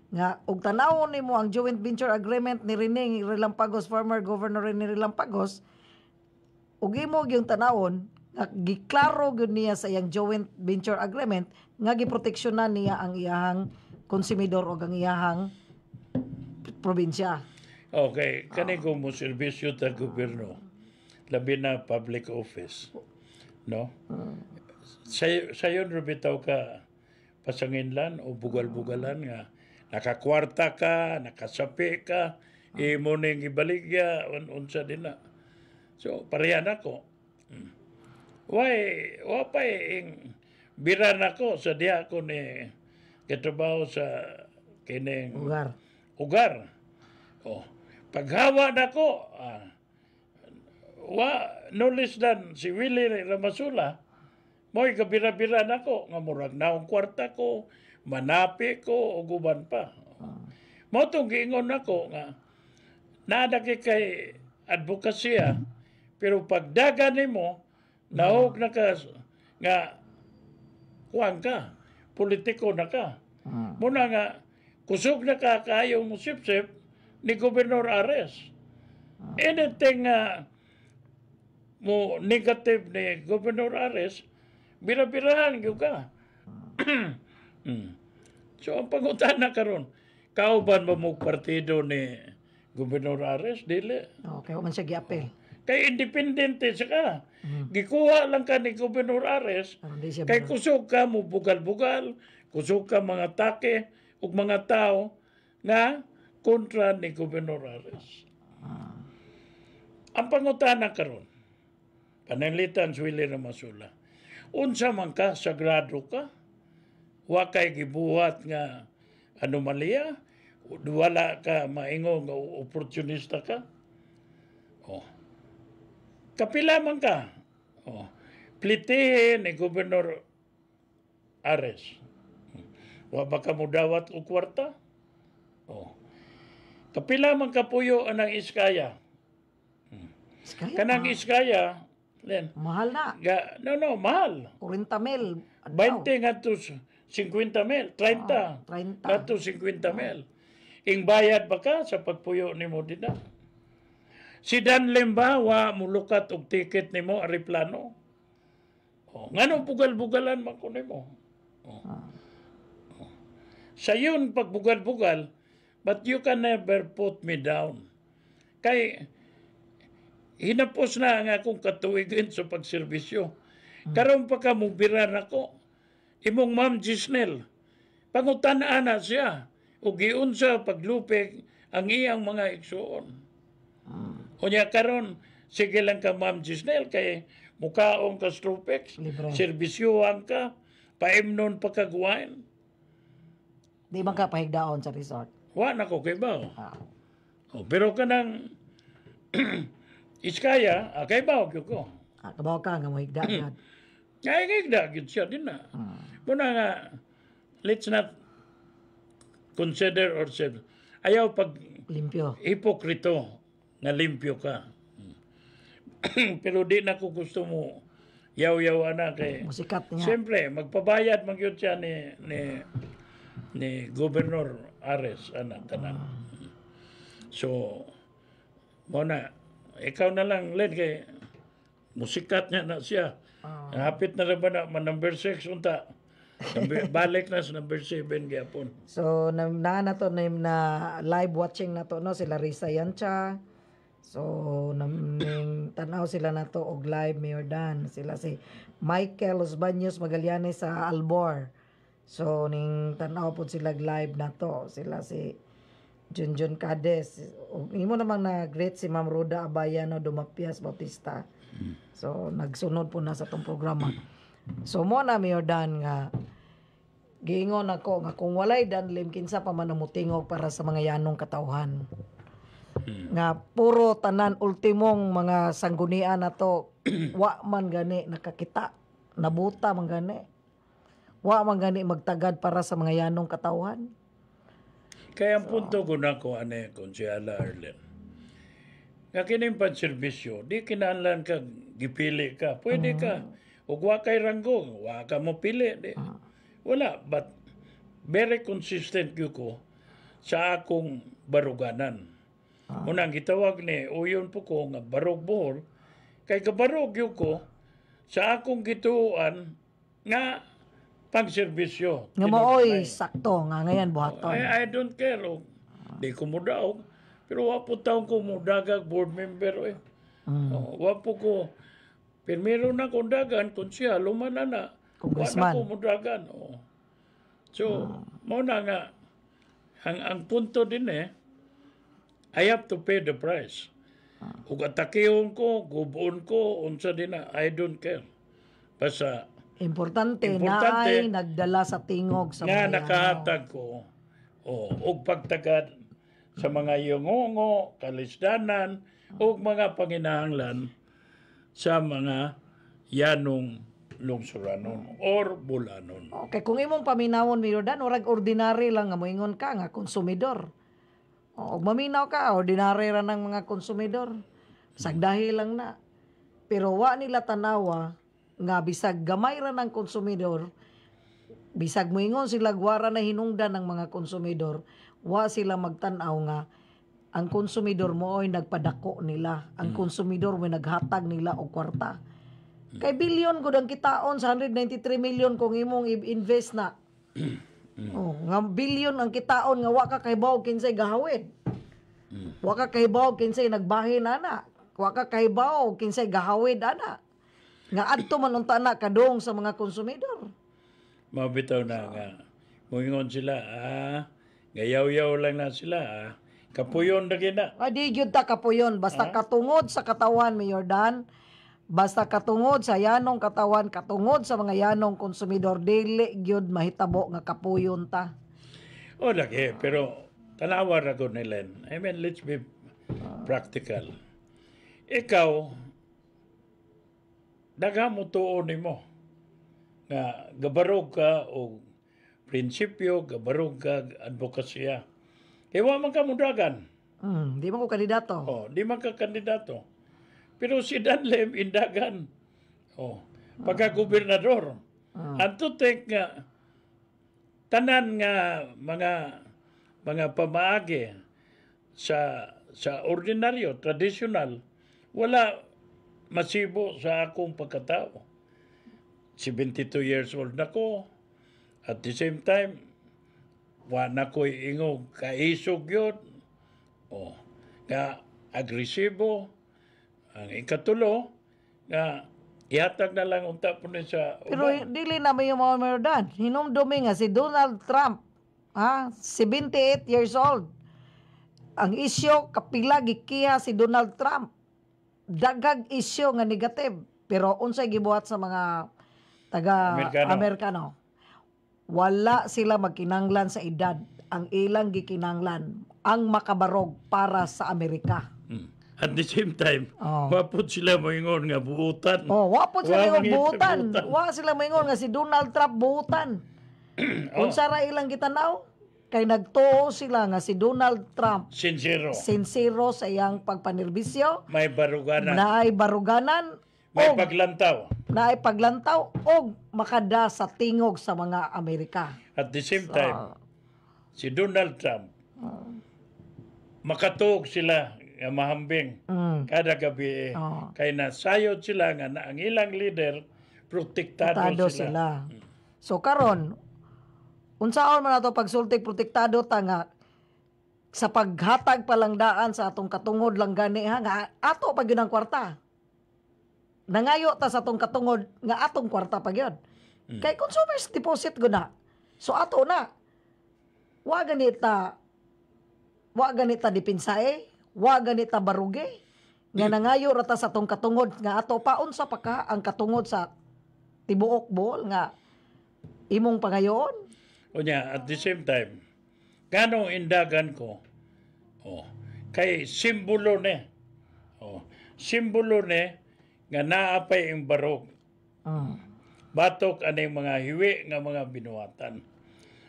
nga og tanawon nimo ang joint venture agreement ni Rene Rilampagos, former Governor Rene Rilampagos, og imo yung tanawon nga giklaro gyud niya sa iyang joint venture agreement nga giproteksyonan niya ang iyahang konsumidor o ang iyahang probinsya. okay, kani ko mo serbisyo ta gobyerno. Labi na public office. No? Sayon rubitaw ka pasanginlan o bugal-bugalan nga nakakwarta ka, nakasapi ka, imo ning ibaligya unsa din na. So pareha nako. Wa pa ing biran ako sa diha ko ni katrabaho sa kining ugar. Paghawa nako no less than si Willie Ramasula mo'y kabira-bira nako nga murag naong kwarta ko, manapi ko o guban pa. Mo tong giingon nako nga nadaki kay advokasya Pero pag dagan nimo, nahog na ka nga kuwan ka, politiko na ka. Muna nga, kusog na ka kayong musip-sip ni Gobernador Ares. Anything mo negative ni Gobernador Ares, bira-birahan yung ka. So, ang pangutana karon, kauban ba mo partido ni Gobernador Ares? Dili. Okay, man siya giapel. Kay independente siya ka. Gikuha lang ka ni Gobernador Ares, Aron di siya kay kusog ka mo bugal-bugal, kusog ka mga take, ug mga tao na kontra ni Gobernador Ares. Ang pangutana karon, pananglitan sa Willie Ramasula, unsa man ka, sagrado ka, wa kay gibuhat nga anomalya, wala ka maingo nga opportunista ka. Oh. Kapila man ka. Oh. Plitihin ni Gobernador Ares. Wa ba ka mo dawat og kwarta? Oh. Kapila man ka puyo anang Iskaya. Iskaya, Kanang Iskaya, Len, mahal na. mahal. 40,000. 20 nga to 50,000, 30. 30. Nga to 50,000. Ing bayad ba ka sa pagpuyo ni mo din na? Si Dan Limba, wa mulukat og ticket ni mo, ariplano. Oh, nganong bugal-bugalan man ko ni mo? Sa yun, pagbugal-bugal, but you can never put me down. Kay, hinapos na nga akong katuwigin sa pagserbisyo. Karon pa ka mubiran ako. Imong Ma'am Gisnel, pangutan-ana siya. O giunsa paglupig ang iyang mga igsuon. Unya karon sige lang ka Ma'am Gisnel kay mukaong ka Strupex, Libre. serbisyohan ka, paimnon pa kagwain. Di man ka pahigdaon sa resort. Wa na ko kay ba? Ah. Oh, pero kanang Iskaya, kay ba ko? Kabaw ka nga mo higdaan. Ngay gid siya din na. Muna nga, let's not consider ourselves. Ayaw pag Limpyo. hipokrito na limpyo ka. Pero di na ko gusto mo yaw-yaw na kay Musikat niya. siyempre magpabayad man gyud siya ni Gobernador Ares ana tanan. So mo na ikaw na lang Len kay musikat niya na siya. Hapit na rin ba na number 6 unta. Balik na sa number 7 gyapon. So na to na live watching na to no sila Risa Yancha. So ning tanaw sila na to og live Mayor Dan. Sila si Michael Los Baños Magallanes sa Albor. So ning tanaw pod sila live na to. Sila si Junjun Cades. Imo namang na great si Ma'am Roda Abayano Dumapias Bautista. So nagsunod po na sa tong programa. So mo na Mayor Dan nga giingon ako nga kung walay danlim kinsa pa man namutingog para sa mga yanong katawhan. Nga puro tanan ultimong mga sanggunian nato wa man gani nakakita nabuta man gani. Wa man gani magtagad para sa mga yanong katawhan. Kaya ang punto ko na ko ane Konsyala Arlen. Nga kining panserbisyo, di kinahanglan ka gipili ka. Pwede ka. Ug wa kay ranggo, wa ka mo pili. Di. Wala. But very consistent ko sa akong baruganan. Unang gitawag ni uyon po ko nga barog buhol. Kay kabarog ko sa akong gituan nga pagserbisyo. Nga maoy sakto nga ngayon buhaton. I don't care. Di ko mo daw. Pero wa po taong ko mo dagag board member. Wa po ko. Pero na kong dagan, kung siya, lumana na. Wa na ko mo dagan. So, mo na nga, ang punto din I have to pay the price. Ug atakihon ko, gubuon ko, unsa din na, I don't care. Basta, Importante na ay nagdala sa tingog sa nga mga nakahatag ko, og pagtagad sa mga yungongo, kalisdanan, o mga panginahanglan sa mga yanong lungsuranon or bulanon. Okay, kung imong paminawon Mayor Dan, orag ordinary lang nga moingon ka nga konsumidor. Og maminaw ka, ordinary ra ng mga konsumidor. Sagdahi lang na. pero wa nila tanawa nga bisag gamay ra ng konsumidor, bisag moingon sila gwara na hinungdan ng mga konsumidor, wa sila magtan-aw nga ang konsumidor mo ay nagpadako nila. Ang konsumidor mo naghatag nila og kwarta. Kay bilyon gud ang kitaon sa 193 million kung imong i-invest na. Oh, nga bilyon ang kitaon nga wa ka kahibaw kinsay gahawid. Wa ka kahibaw kinsay nagbahin ana. Wa ka kahibaw kinsay gahawid ana. Nga adto man unta na kadong sa mga konsumidor. Mabitaw na nga. Muingon sila, gayaw-yaw lang na sila, kapuyon na gina. Di gyud ta kapuyon basta katungod sa katawan, Mayor Dan. Basta katungod sa yanong katawan, katungod sa mga yanong konsumidor, dili gyud mahitabo nga kapuyon ta. O lagi, pero tanawa ra ko nilen. I mean, let's be practical. Ikaw, dagamo tuon nimo nga gabarog ka o prinsipyo, gabarog ka advokasya. Kaya wa man ka mudagan. Di man ko kandidato. Di man ka kandidato. Pero si Danlem indagan. Pagka-gobernador. Anto tek nga tanan nga mga pamaagi sa ordinaryo, traditional, wala masibo sa akong pagkatao. 72 years old na ko. At the same time, wa na ko'y ingog kaisog yun. Nga agresibo. Ang ikatulo, nga ihatag na lang unta po na sa Pero dili na may mga Mayor Dan. Hinumdumi nga si Donald Trump. 78 years old. Ang isyo, kapila gikiha si Donald Trump. Dagag isyo nga negative. Pero unsay gibuhat sa mga taga-Amerikano. Wala sila magkinanglan sa edad. Ang ilang gikinanglan ang makabarog para sa Amerika. At the same time, wapod sila moingon nga buutan. Wapod sila moingon buutan. Wa sila moingon nga si Donald Trump buutan. Unsa ra ilang gitanaw? Kay nagtuo sila nga si Donald Trump sincero sa iyang pagpanerbisyo. May baruganan. Naay baruganan. May paglantaw. Naay paglantaw o makada sa tingog sa mga Amerika. At the same time, si Donald Trump, makatuog sila nga mahambing kada gabi. Kaya nasayod sila nga na ang ilang leader, protektado sila. So karon, unsaon man ato pagsultik protektado ta nga sa paghatag palangdaan sa atong katungod lang gani nga ato pag yun ang kwarta. Nangayo ta sa atong katungod nga atong kwarta pag yun. Kay consumers deposit gud na. So ato na. Wa ganita dipinsae, wa ganita baruge. Nga nangayo rata sa atong katungod nga ato paon sa paka ang katungod sa tibuok bol nga imong pangayon. Unya, at the same time, ganong indagan ko, kay simbolo ne. Simbolo ne nga naapay ang barog. Batok anay mga hiwi nga mga binuhatan.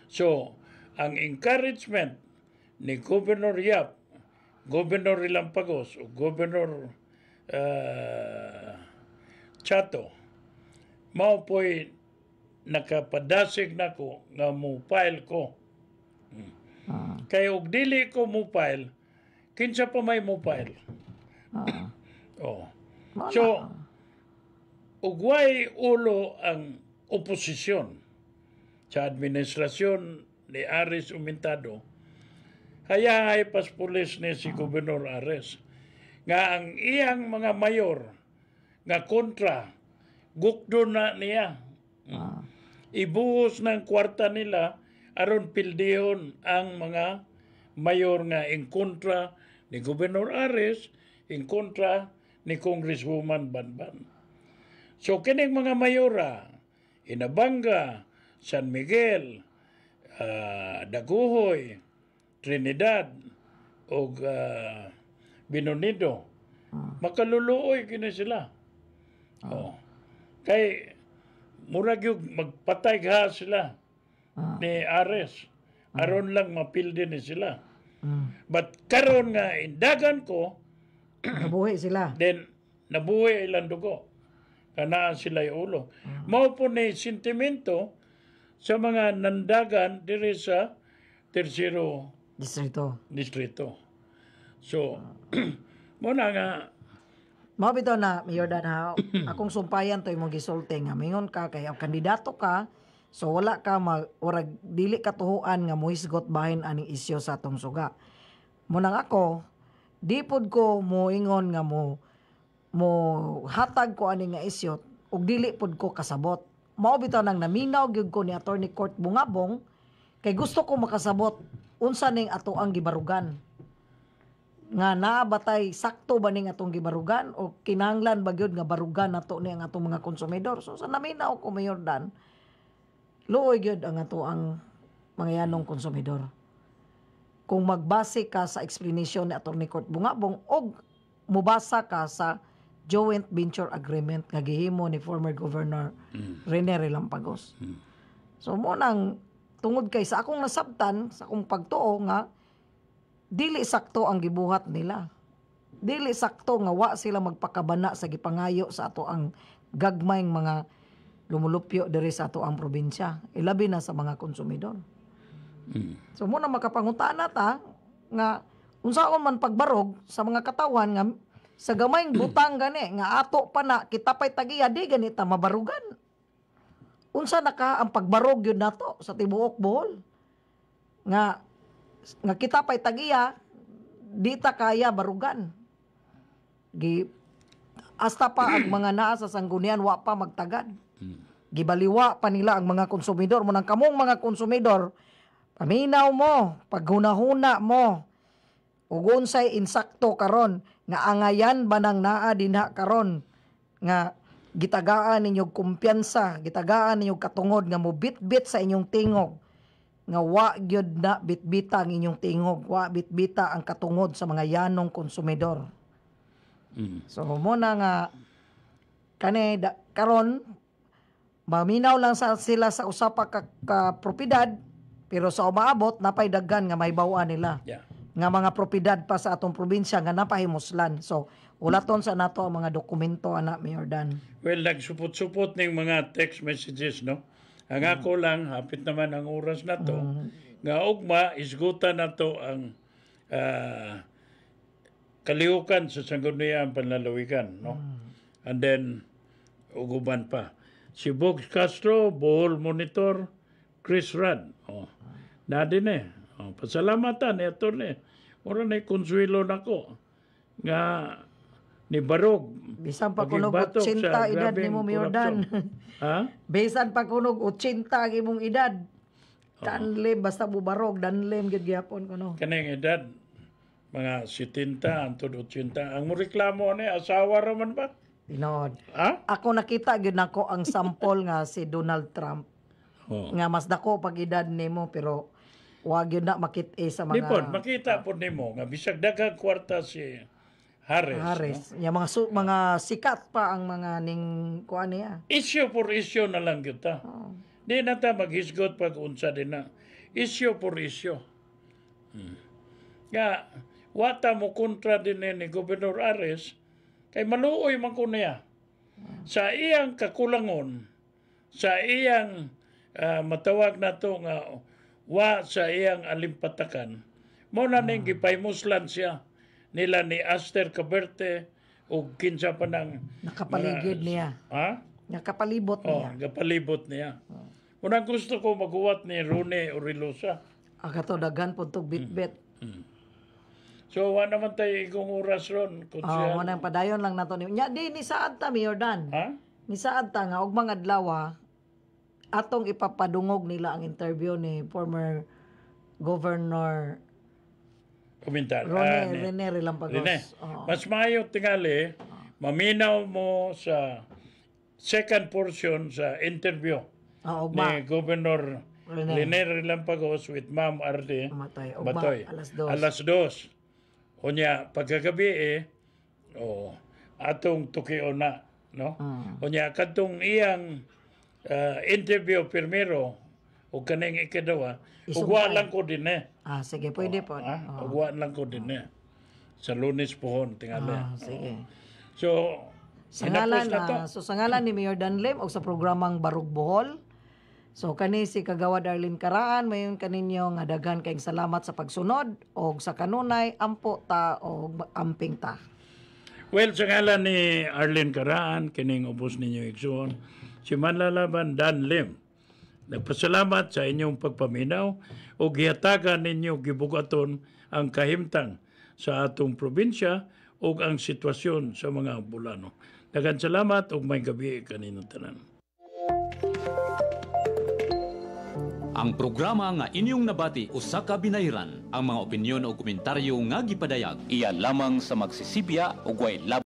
So, ang encouragement ni Governor Yap, Governor Ilampagos, o Governor Chato, mao po'y nakapadasig na ko nga mo-file ko. Kaya og dili ko mo-file, kinsa pa may mo-file. So, ugway ulo ang oposisyon sa administrasyon ni Ares Umentado, hayahay paspulis ni si Gobernador Ares nga ang iyang mga mayor nga kontra gukdo na niya. Ibuhos ng kwarta nila aron pildihon ang mga mayor nga in kontra ni Gobernador Ares, in kontra ni Congresswoman Banban. So kining mga mayora, Inabanga, San Miguel, Daguhoy, Trinidad, o Binonido, makaluluoy kini sila. Kay murag yung magpatay ha sila ni Ares. Aron lang mapildi ni sila. But karon nga indagan ko, nabuhi sila. Then nabuhi ilang dugo. Kana sila ulo. Mao po ni sentimento sa mga nandagan diri sa Tercero Distrito. So, muna nga, Mabito na, Mayor Dan, ha, akong sumpayan to imong gisulti nga mingon ka kay ang kandidato ka, so wala ka orag dili katuhuan nga mohisgot bahin aning isyu sa atong suga. Munang ako, di pod ko moingon nga mo hatag ko ani nga isyu ug dili pod ko kasabot. Mao bitaw nang naminaw gyud ko ni Attorney Court Bungabong kay gusto ko makasabot unsa ning ato ang gibarugan. Nga naabatay sakto ba ning atong gibarugan o kinahanglan ba gyud nga barugan nato ni ang atong mga konsumidor. So sa naminaw ko, Mayor Dan, luoy gyud ang ato ang mga yanong konsumidor. Kung magbase ka sa explanation ni Attorney Court Bungabong o mubasa ka sa joint venture agreement nga gihimo ni former Governor Rene Relampagos. So mo nang tungod kay sa akong nasabtan, sa akong pagtuo nga dili sakto ang gibuhat nila. Dili sakto nga wa sila magpakabana sa gipangayo sa ato ang gagmayng mga lumulupyo diri sa ato ang probinsya. Ilabi na sa mga konsumidor. So muna makapangutana ta nga unsaon man pagbarog sa mga katawan nga sa gamayng butang gani nga ato pa na kita pay tagiya di ganita mabarugan. Unsa na ka ang pagbarog yun nato sa tibuok Bohol? Nga kita pay tagiya di ta kaya barugan. Hasta pa ang mga naa sa sanggunian wa pa magtagad. Gibaliwa pa nila ang mga konsumidor. Munang kamong mga konsumidor, paminaw mo, paghunahuna mo, ug unsay insakto karon nga angayan ba nang naa dinha karon nga gitagaan ninyong kumpiyansa, gitagaan ninyong katungod nga mo bit-bit sa inyong tingog nga wa gyud na bitbita ang inyong tingog, wa bitbita ang katungod sa mga yanong konsumidor. So mo na nga karon maminaw lang sila sa usapa ka propiedad pero sa umaabot napay daghan nga mahibaw-an nila. yeah. Nga mga propiedad pa sa atong probinsya nga napahimuslan. So ulaton sa nato ang mga dokumento ana, Mayor Dan. Well, nagsupot-supot ng mga text messages, no? Ang ako lang, hapit naman ang oras na to, nga ugma, isgutan na to ang kalihukan sa sangguniang panlalawigan, no? And then, uguban pa. Si Box Castro, Bohol Monitor, Chris Rad. Oh, na din eh. Oh, pasalamatan, ito na eh. Mura na konsuelo na ko. Nga, ni Barog. Bisan pa kunog 80 edad ni mo, Mayor Dan. Ha? Bisan pa kunog 80 ang imong edad. Danlem, basta bubarog, danlem gyud gyapon kuno. Kanang edad, mga 70, antod 80. Ang mo reklamo ni asawa raman ba? Tinod. Ha? Ako nakita gyud nako ang sample nga si Donald Trump. Oh. Nga mas dako pag edad nimo pero wa gyud na makit-e sa mga Di po, makita po nimo nga bisag daghang kwarta si Harris. No? Ya mga sikat pa ang mga ning kuan niya. Issue for issue na lang kita. Di na ta maghisgot pag unsa din na. Issue for issue. Nga, wata mo kontra din ni Gobernador Harris, kay maluoy man ko niya. Sa iyang kakulangon, sa iyang matawag na to nga wa sa iyang alimpatakan, mo na ning gipaymuslan siya nila ni Aster Caberte o kinsa pa ng Nakapaligid niya. Ha? Nakapalibot niya. Gapalibot niya. Unang gusto ko maguwat ni Rone Orilosa. Agato daghan pud tog bitbit. So, wa naman tayo ikong oras ron. Mo nang padayon lang nato ni. Nya di ni saad ta, Mayor Dan. Ha? Ni saad ta nga og mga adlaw atong ipapadungog nila ang interview ni former Governor Komentar. Rene Relampagos. Rene. Oo. Mas maayo tingali, maminaw mo sa second portion sa interview ni Governor Rene Relampagos with Ma'am Arde Matay. Batoy. Alas 2. Unya, pagkagabi atong tukiyo na. No? Unya, katong iyang interview primero o kaning ikadawa, ugwa lang ko din eh. Sige, pwede po. Ugwa lang ko din eh. Sa Lunes pohon, tingali. Sige. So, Sa ngalan, Hinapos na to. sa ngalan ni Mayor Danlim o sa programang Barog Bohol. So kani si Kagawad Arlene Caraan, mayon kaninyo nga daghan kayong salamat sa pagsunod og sa kanunay ampo ta og amping ta. Well, sa ngalan ni Arlene Caraan, kining ubos ninyo igsoon, si Manlalaban Dan Lim, nagpasalamat sa inyong pagpaminaw o gihatagan ninyo gibugaton ang kahimtang sa atong probinsya o ang sitwasyon sa mga Bulano. Daghang salamat ug may gabi kaninong tanan. Ang programa nga inyong nabati usa ka binayran, ang mga opinyon o komentaryo nga gipadayag Iyan lamang sa magsisipya ug way